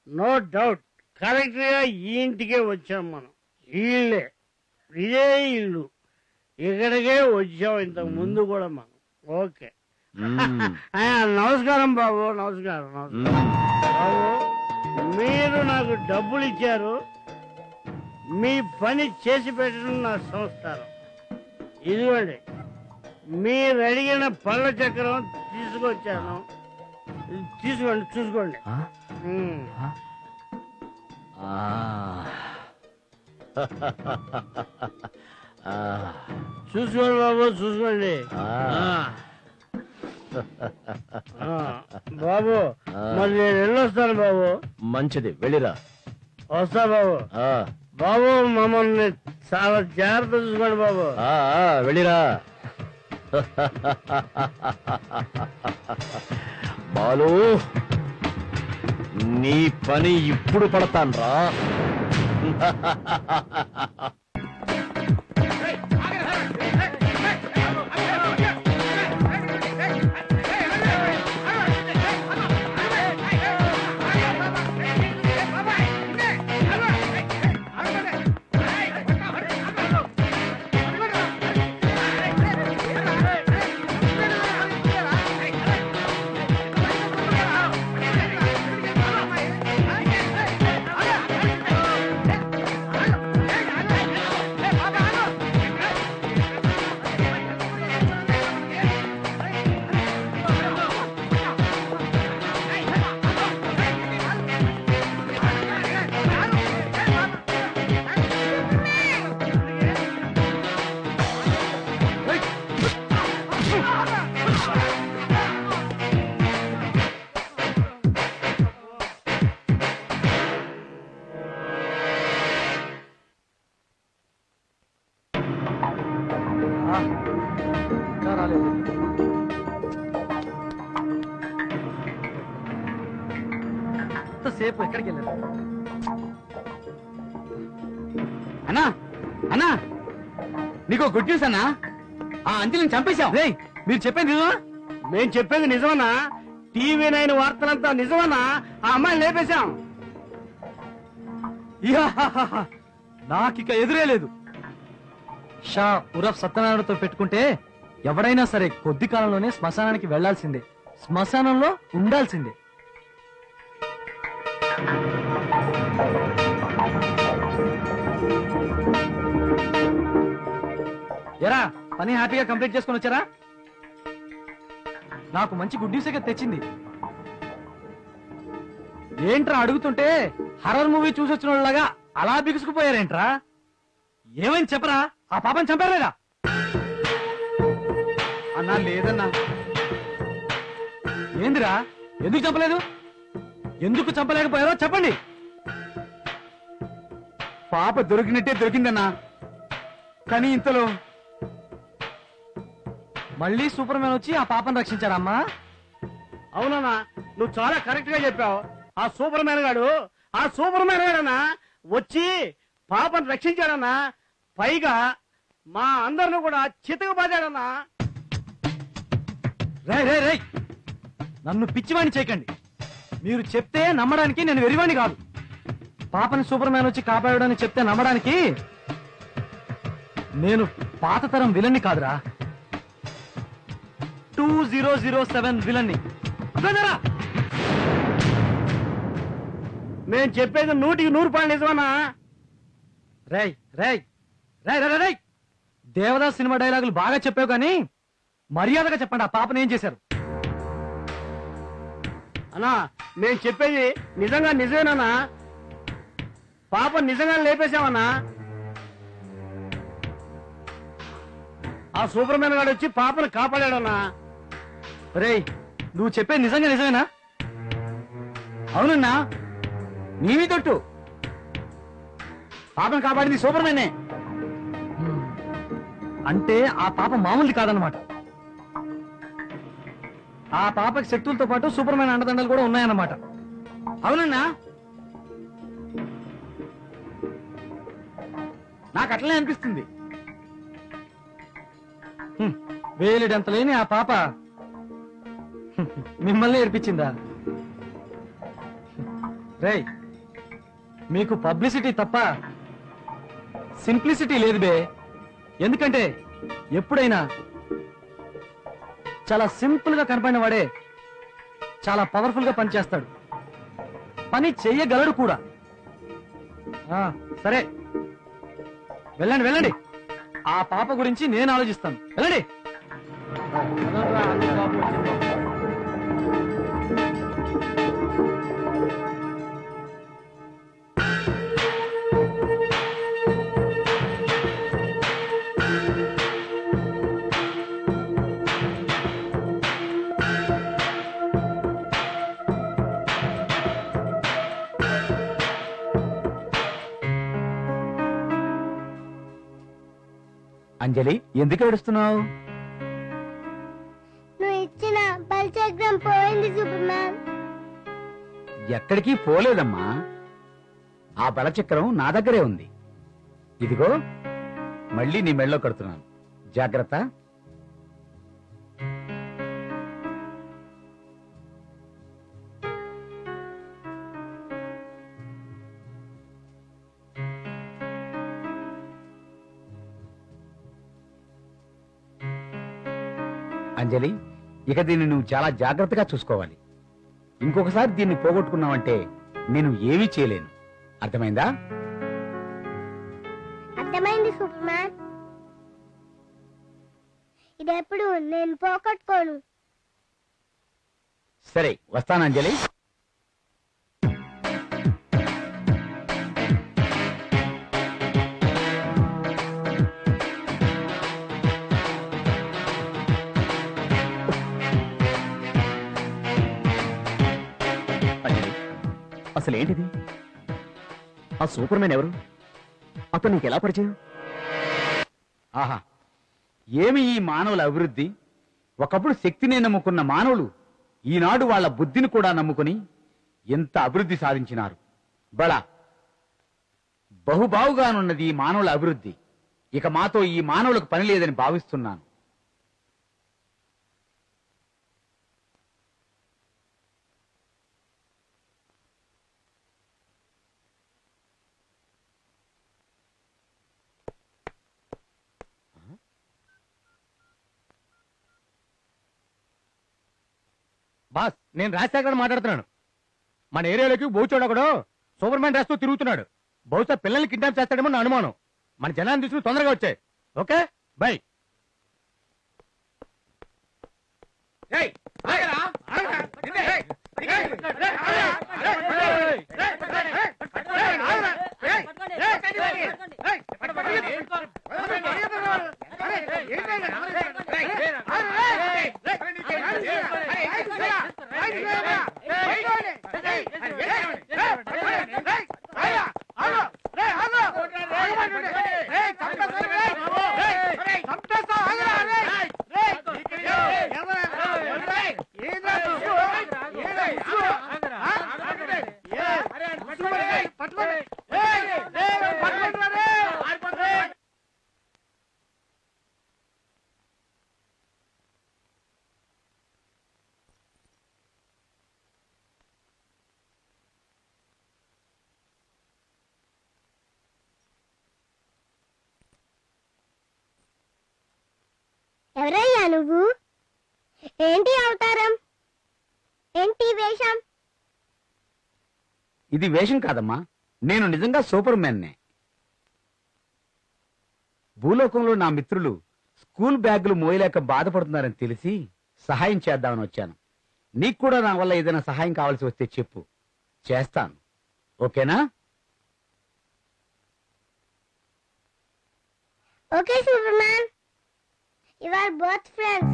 నో డౌట్ కరెక్ట్ గా ఈ ఇంటికే వచ్చాం మనం. ఇల్లే, ఇదే ఇల్లు, ఇక్కడికే వచ్చాం ఇంతకు ముందు కూడా మనం. ఓకే నమస్కారం బాబు. నమస్కారం. బాబు మీరు నాకు డబ్బులు ఇచ్చారు, మీ పని చేసి పెట్టడం నా సంస్కారం. ఇదిగోండి మీరు అడిగిన పళ్ళ చక్రం తీసుకొచ్చాను, తీసుకోండి చూసుకోండి. చూసుకోండి బాబు చూసుకోండి. బాబు మరి నేను వెళ్ళొస్తాను బాబు. మంచిది, వెళ్ళిరా. వస్తా బాబు. బాబు మమ్మల్ని చాలా జాగ్రత్త చూసుకోండి బాబు. వెళ్ళిరా. బాలు, నీ పని ఇప్పుడు పడతాన్రా. సేపు ఎక్కడికి వెళ్ళారు? అన్నా అన్నా నీకు గుడ్ న్యూస్ అన్నా, ఆ అంజలిని చంపేశాం. మీరు చెప్పేది నిజమా? మేము చెప్పేది నిజమన్నా? టీవీ 9 వార్తలంతా నిజమన్నా? ఆ అమ్మాయిని లేపేశాం. నాకిక ఎదురే లేదు. షా ఉరఫ్ సత్యనారాయణతో పెట్టుకుంటే ఎవడైనా సరే కొద్ది కాలంలోనే శ్మశానానికి వెళ్లాల్సిందే, శ్మశానంలో ఉండాల్సిందే. పని హ్యాపీగా కంప్లీట్ చేసుకొని వచ్చారా? నాకు మంచి గుడ్ న్యూస్ తెచ్చింది. ఏంట్రా అడుగుతుంటే హర్రర్ మూవీ చూసొచ్చిన వాళ్ళగా అలా బిగుసుకుపోయారేంట్రా? ఏమైంది చెప్పరా? ఆ పాపని చంపారా? అన్నా లేదన్నా. ఏందిరా, ఎందుకు చంపలేదు? ఎందుకు చంపలేకపోయారో చెప్పండి. పాప దొరికినట్టే దొరికిందన్నా, కానీ ఇంతలో మళ్ళీ సూపర్ మ్యాన్ వచ్చి ఆ పాపను రక్షించారమ్మా. అవునన్నా, నువ్వు చాలా కరెక్ట్ గా చెప్పావు. ఆ సూపర్ మ్యాన్ గాడన్నా వచ్చి పాపను రక్షించాడన్నా. పైగా మా అందరిని కూడా చితకబాదాడన్నా. రే నన్ను పిచ్చివాణి చేయకండి. మీరు చెప్తే నమ్మడానికి నేను వెరివాణి కాదు. పాపని సూపర్ మ్యాన్ వచ్చి కాపాడని చెప్తే నమ్మడానికి నేను పాత తరం విలన్ని కాదురా, 2007 విలన్ని. నేను చెప్పేది 100% నిజమన్నా. రేయ్ రేయ్ రేయ్ రేయ్ రేయ్ దేవదాస్ సినిమా డైలాగులు బాగా చెప్పావు కానీ మర్యాదగా చెప్పండి, ఆ పాపని ఏం చేశారు? అన్నా, నేను చెప్పేది నిజమేనన్నా. పాప నిజంగా లేపేశామన్నా. ఆ సూపర్ మ్యాన్ గాడు వచ్చి పాపను కాపాడాడన్నా. రేయ్, నువ్వు చెప్పేది నిజమేనా? అవునన్నా, నీవి తొట్టు. పాపను కాపాడింది సూపర్ మ్యానే. అంటే ఆ పాప మామూలుది కాదనమాట. ఆ పాపకి శక్తులతో పాటు సూపర్ మ్యాన్ అండదండలు కూడా ఉన్నాయన్నమాట. అవునన్నా, నాకు అట్లనే అనిపిస్తుంది. వేలిడంత లేని ఆ పాప మిమ్మల్ని ఏడిపించిందా? రేయ్, మీకు పబ్లిసిటీ తప్ప సింప్లిసిటీ లేదు బే. ఎందుకంటే ఎప్పుడైనా చాలా సింపుల్ గా కనపడిన వాడే చాలా పవర్ఫుల్ గా పనిచేస్తాడు, పని చెయ్యగలడు కూడా. సరే వెళ్ళండి. ఆ పాప గురించి నేను ఆలోచిస్తాను. వెళ్ళండి. అంజలి, ఎందుకు ఏడుస్తున్నావు? నువ్వు ఇచ్చిన బలిచక్రం పోయింది సూపర్ మ్యాన్. ఎక్కడికి పోలేదమ్మా. ఆ బలచక్రం నా దగ్గరే ఉంది. ఇదిగో మళ్ళీ నీ మెళ్ళో కడుతున్నాను. జాగ్రత్త. అంజలి, ఇక దీన్ని నువ్వు చాలా జాగ్రత్తగా చూసుకోవాలి. ఇంకొకసారి దీన్ని పోగొట్టుకున్నావంటే నేను ఏమీ చేయలేను. అర్థమైందా? అర్థమైంది సూపర్ మ్యాన్. ఇదెప్పుడు నేను పోగొట్టుకోను. సరే, వస్తాను అంజలి. అసలేంటిది? ఆ సూపర్ మ్యాన్ ఎవరు? అతను నీకెలా పరిచయం? ఆహా, ఏమి ఈ మానవుల అభివృద్ధి! ఒకప్పుడు శక్తిని నమ్ముకున్న మానవులు ఈనాడు వాళ్ళ బుద్ధిని కూడా నమ్ముకుని ఎంత అభివృద్ధి సాధించినారు. బళ బహుబావుగానున్నది ఈ మానవుల అభివృద్ధి. ఇక మాతో ఈ మానవులకు పని లేదని భావిస్తున్నాను. బాస్, నేను రాజశేఖర్ మాట్లాడుతున్నాను. మన ఏరియాలోకి బోచోడొకడు సూపర్ మ్యాన్ డ్రెస్ తో తిరుగుతున్నాడు. బహుశా పిల్లల్ని కిడ్నాప్ చేస్తాడేమో నా అనుమానం. మన జనాన్ని తీసుకుని తొందరగా వచ్చాయి. Okay, by. ఎవరయ్యా నువ్వు? ఏంటి అవతారం? ఏంటి వేషం? ఇది వేషం కాదమ్మా, నేను నిజంగా సూపర్ మ్యాన్నే. భూలోకంలో నా మిత్రులు స్కూల్ బ్యాగులు మోయలేక బాధపడుతున్నారని తెలిసి సహాయం చేద్దామని వచ్చాను. నీకు కూడా నా వల్ల ఏదైనా సహాయం కావాల్సి వస్తే చెప్పు, చేస్తాను. ఓకేనా? Okay super man. You are both friends.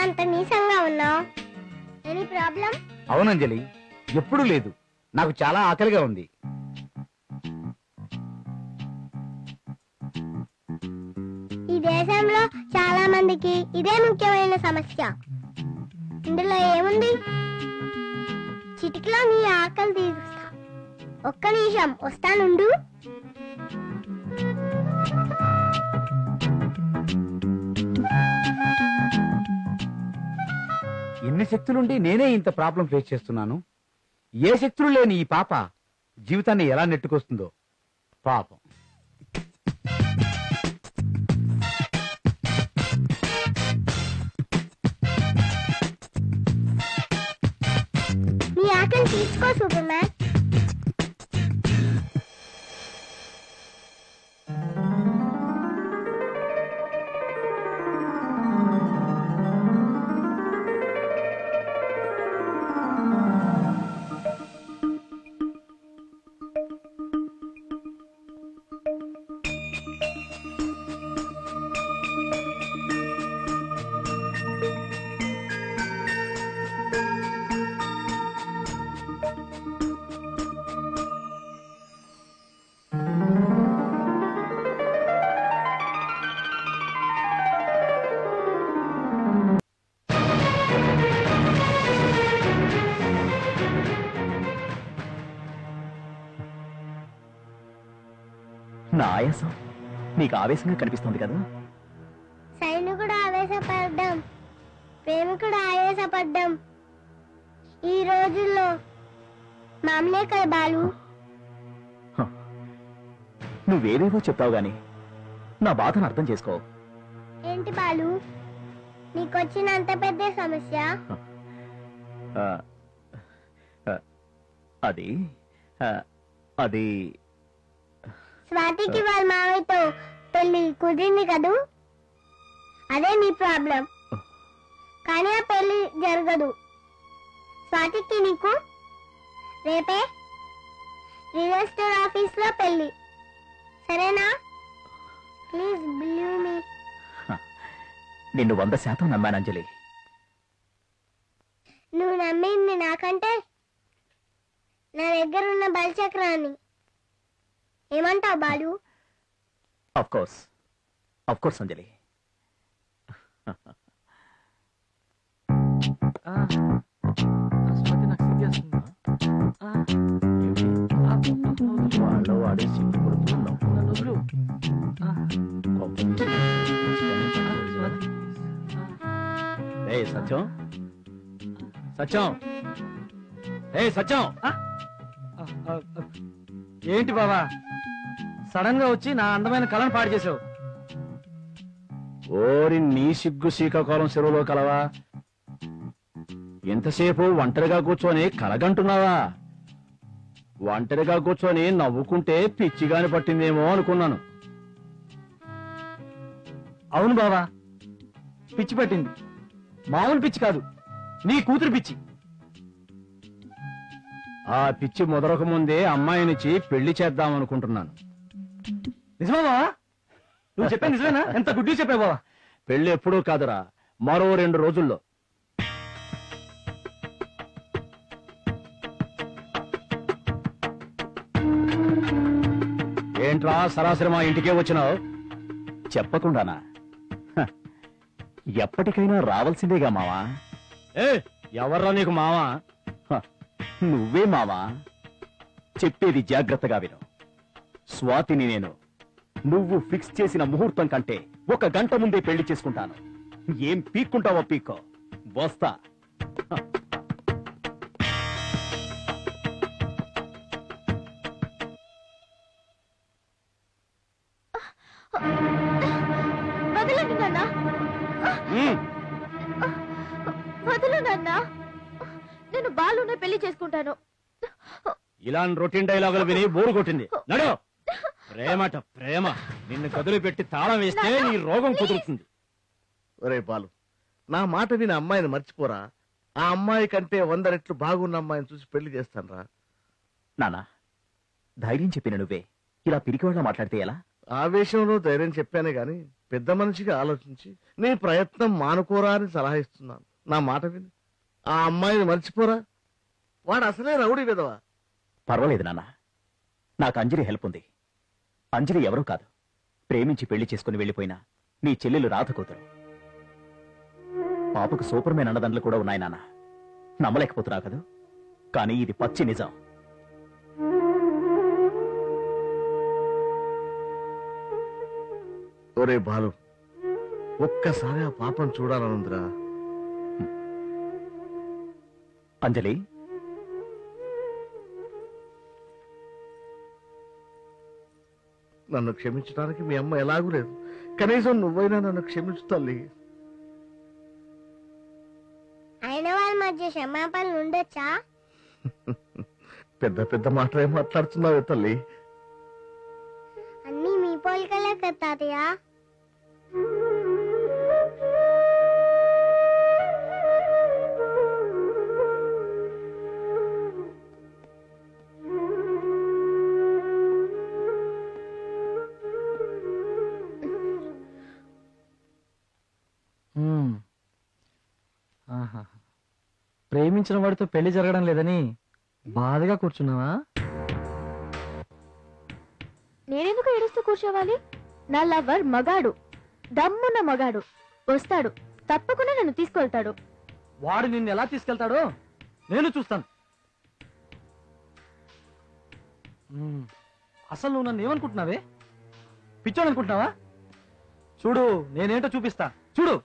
అంత నీసంగా ఉన్నావు. Any problem? అవునంజలి, ఎప్పుడూ లేదు. నాకు చాలా ఆకలిగా ఉంది. ఈ దేశంలో చాలా మందికి ఇదే ముఖ్యమైన సమస్య. ఇందులో ఏముంది? చిటికలో నీ ఆకలి తీరుస్తా. ఒక్క నిమిషం వస్తానుండు. ఎన్ని శక్తులుండి నేనే ఇంత ప్రాబ్లం ఫేస్ చేస్తున్నాను. ఏ శక్తులు లేని ఈ పాప జీవితాన్ని ఎలా నెట్టుకొస్తుందో పాపం. నీ ఆకలి తీసుకో సూపర్ మ్యాన్. నా ఆయాసం నీకు ఆవేశంగా కనిపిస్తోంది కదా? సైనికుడు ఆవేశపడ్డం, ప్రేమికుడు ఆవేశపడ్డం ఈ రోజుల్లో మామూలే కదా బాలు. నువ్వేవేవో చెప్తావు గాని నా బాధను అర్థం చేసుకో. ఏంటి బాలు నీకొచ్చినంత పెద్ద సమస్య? అది అది స్వాతికి వాళ్ళ మామయ్యతో పెళ్లి కుదిరింది కదూ, అదే నీ ప్రాబ్లం. కానీ ఆ పెళ్లి జరగదు. స్వాతికి నీకు రేపే రియల్ ఎస్టేట్ ఆఫీస్ లో పెళ్లి, సరేనా? Please believe me. నిన్ను 100% నమ్మాను అంజలి. నువ్వు నమ్మింది నాకంటే నా దగ్గర ఉన్న బలచక్రాన్ని. ఏమంటావు బాలు? ఆఫ్ కోర్స్ అంజలి. వాళ్ళు వాడే సిగ్గు పడుతున్నావు. సత్యం సత్యం సత్యం ఏంటి బావా సడన్ గా వచ్చి నా అందమైన కళను పాడు చేసావు? ఓరి నీ సిగ్గు శ్రీకాకుళం చెరువులో కలవా? ఎంతసేపు ఒంటరిగా కూర్చొని కలగంటున్నావా? ఒంటరిగా కూర్చొని నవ్వుకుంటే పిచ్చిగాని పట్టిందేమో అనుకున్నాను. అవును బావా, పిచ్చి పట్టింది. మామూలు పిచ్చి కాదు, నీ కూతురు పిచ్చి. ఆ పిచ్చి మొదలక ముందే అమ్మాయినిచ్చి పెళ్లి చేద్దాం అనుకుంటున్నాను. నిజమా బావా? నువ్వు చెప్పాను నిజమేనా? ఎంత గుడ్డి చెప్పావు బావా. పెళ్లి ఎప్పుడూ కాదురా, మరో 2 రోజుల్లో. ఏంట్రా సరాసరి మా ఇంటికే వచ్చినావు? చెప్పకుండానా? ఎప్పటికైనా రావాల్సిందేగా మావా. ఎవర్రా నీకు మావా? నువ్వే మావా. చెప్పేది జాగ్రత్తగా విను. స్వాతిని నేను నువ్వు ఫిక్స్ చేసిన ముహూర్తం కంటే 1 గంట ముందే పెళ్లి చేసుకుంటాను. ఏం పీక్కుంటావో పీక్కో, వస్తా. వదలండి నాన్న, వదలు నాన్న. నేను బాలునే పెళ్లి చేసుకుంటాను. ఇలాంటి రొటీన్ డైలాగులు విని బోరు కొట్టింది. నడు. ప్రేమట ప్రేమ. నిన్ను గదులు పెట్టి తాళం వేస్తే నీ రోగం కుదురుతుంది. ఒరే బాలు, నా మాట విని అమ్మాయిని మర్చిపోరా. ఆ అమ్మాయి కంటే 100 రెట్లు బాగున్న అమ్మాయిని చూసి పెళ్లి చేస్తానురా. నానా, ధైర్యం చెప్పిన నువ్వే ఇలా పిరికివాళ్ళ మాట్లాడితే ఎలా? ఆవేశంలో ధైర్యం చెప్పానే గాని పెద్ద మనిషిగా ఆలోచించి నీ ప్రయత్నం మానుకోరా అని సలహా ఇస్తున్నాను. నా మాట విని ఆ అమ్మాయిని మర్చిపోరా. వాడు అసలే రౌడీ విధవా. పర్వాలేదు నాన్న, నాకు అంజలి హెల్ప్ ఉంది. అంజలి ఎవరూ కాదు, ప్రేమించి పెళ్లి చేసుకుని వెళ్ళిపోయినా నీ చెల్లెలు రాధ కూతురు. పాపకు సూపర్ మ్యాన్ అన్నదండలు కూడా ఉన్నాయి నాన్న. నమ్మలేకపోతున్నావు కదా, కానీ ఇది పచ్చి నిజం. ఒరే బాలు, ఒక్కసారి ఆ పాపం చూడాలనుందిరా. అంజలి, నన్ను క్షమించడానికి మీ అమ్మ ఎలాగూ లేదు. కనీసం నువ్వైనా నన్ను క్షమించు తల్లి. అయిన వాళ్ళ మధ్య క్షమాపణలు ఉండొచ్చా? పెద్ద పెద్ద మాటలే మాట్లాడుతున్నావే తల్లి. అన్నీ మీ పోలికలే కదా తాతయ్య. ప్రేమించిన వాడితో పెళ్లి జరగడం లేదని బాధగా కూర్చున్నావా? నేనెందుకు ఏడుస్తూ కూర్చోవాలి? నా లవర్ మగాడు, దమ్మున్న మగాడు. వస్తాడు, తప్పకుండా నన్ను తీసుకెళ్తాడు. వాడు నిన్ను ఎలా తీసుకెళ్తాడో నేను చూస్తాను. అసలు నువ్వు నన్ను ఏమనుకుంటున్నావే? పిచ్చోడు అనుకుంటున్నావా? చూడు, నేనేంటో చూపిస్తా. చూడు.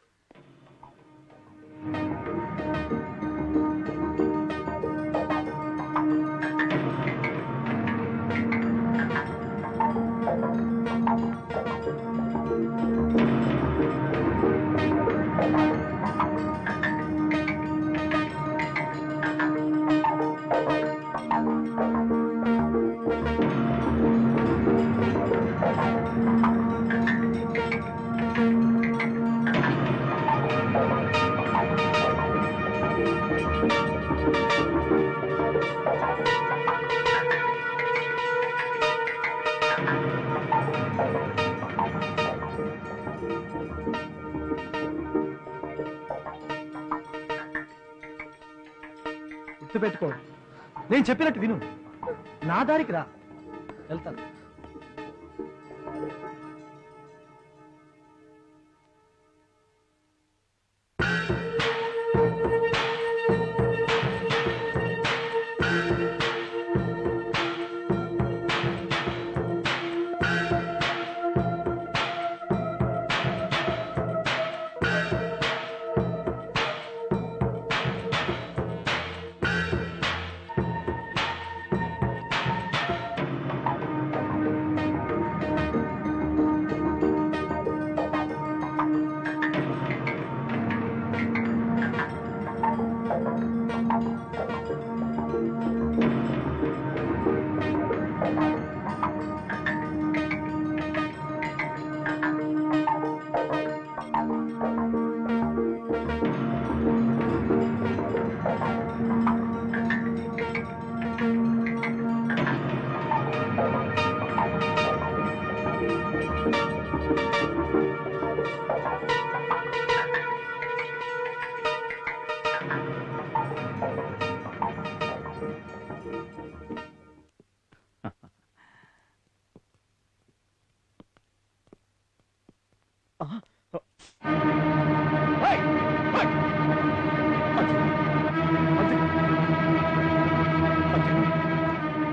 గుర్తుపెట్టుకో, నేను చెప్పినట్టు విను, నా దారికి రా, వెళ్తాను.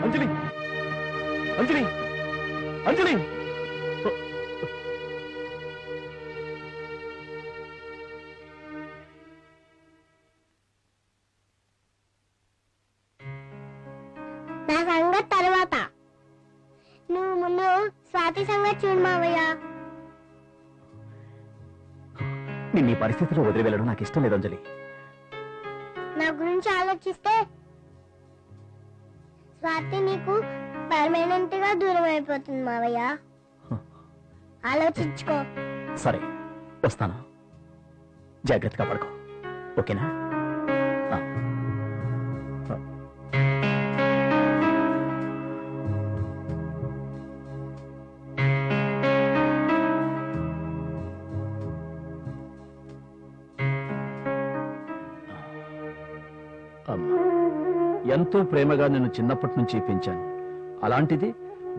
అంజలి, అంజలి, అంజలి! నా సంగతి తర్వాత, నువ్వు ముందు స్వాతి సంగతి చూడు మావయ్య. నిన్న ఈ పరిస్థితిలో వదిలి వెళ్ళడం నాకు ఇష్టం లేదు అంజలి. నా గురించి ఆలోచిస్తే స్వాతి నీకు పర్మనెంట్ గా దూరం అయిపోతుంది మావయ్య. ఆలోచించుకో. సరే, వస్తాను. జాగ్రత్తగా పడుకో, ఓకేనా? ఎంతో ప్రేమగా నిన్ను చిన్నప్పటి నుంచి పెంచాను. అలాంటిది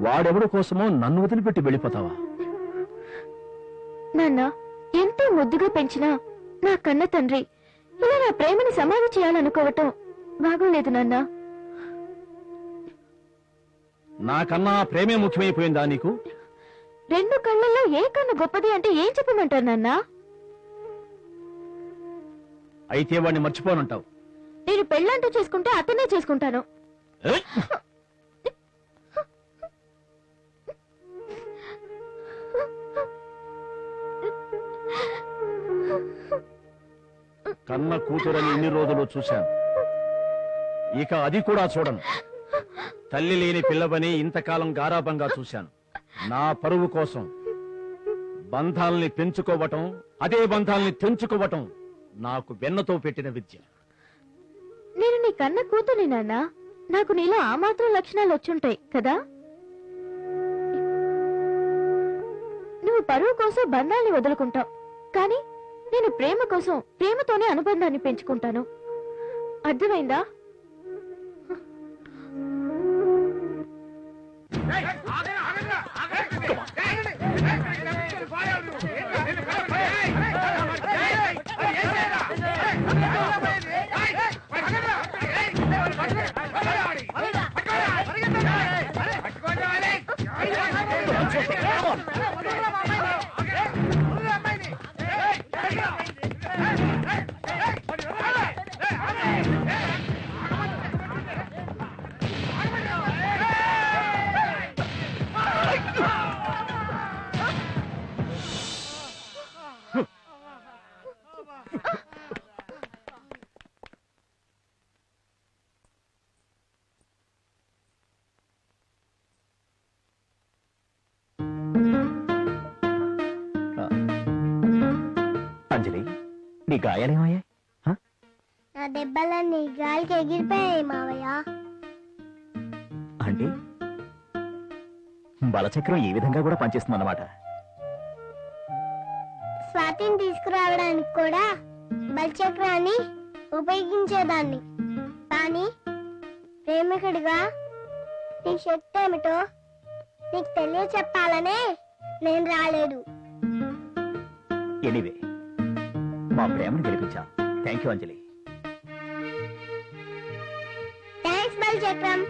వాడెవడి కోసమో నన్ను వదిలిపెట్టి వెళ్ళిపోతావా? నాన్న, ఎంతో ముద్దుగా పెంచినా నా కన్న తండ్రి ఇలా నా ప్రేమని సమాధి చేయాలనుకోవటం బాగోలేదు నాన్న. నాకన్నా ప్రేమే ముఖ్యమైపోయిందా నీకు? రెండు కళ్ళల్లో ఏ కన్ను గొప్పది అంటే ఏం చెప్పమంటారు నాన్న? అయితే వాడిని మర్చిపోనంటావు. నేను పెళ్ళంటూ చేసుకుంటే అతనే చేసుకుంటాను. కన్న కూతురని ఇన్ని రోజులు చూశాను, ఇక అది కూడా చూడను. తల్లి లేని పిల్లవని ఇంతకాలం గారాబంగా చూశాను. నా పరువు కోసం బంధాల్ని పెంచుకోవటం, అదే బంధాల్ని తెంచుకోవటం నాకు వెన్నతో పెట్టిన విద్య. నేను నీ కన్న కూతుని నాన్న. నాకు నీలో ఆ మాత్రం లక్షణాలు వచ్చుంటాయి కదా. నువ్వు పరువు కోసం బంధాన్ని వదులుకుంటావు, కానీ నేను ప్రేమ కోసం ప్రేమతోనే అనుబంధాన్ని పెంచుకుంటాను. అర్థమైందా? అంజలి, నీ గాయాలేమయ్యాయి? నా దెబ్బలన్నీ గాలికి ఎగిరిపోయాయి మావయ్య. అంటే బలచక్రం ఈ విధంగా కూడా పనిచేస్తుందన్నమాట. స్వాతిని తీసుకురావడానికి కూడా బలచక్రాన్ని ఉపయోగించేదాన్ని. కానీ ప్రేమికుడిగా నీ శక్తి ఏమిటో నీకు తెలియచెప్పాలనే నేను రాలేదు. ఎనీవే మా ప్రేమను గెలిపించాం. Thank you Anjali. Thanks Bal చక్రం.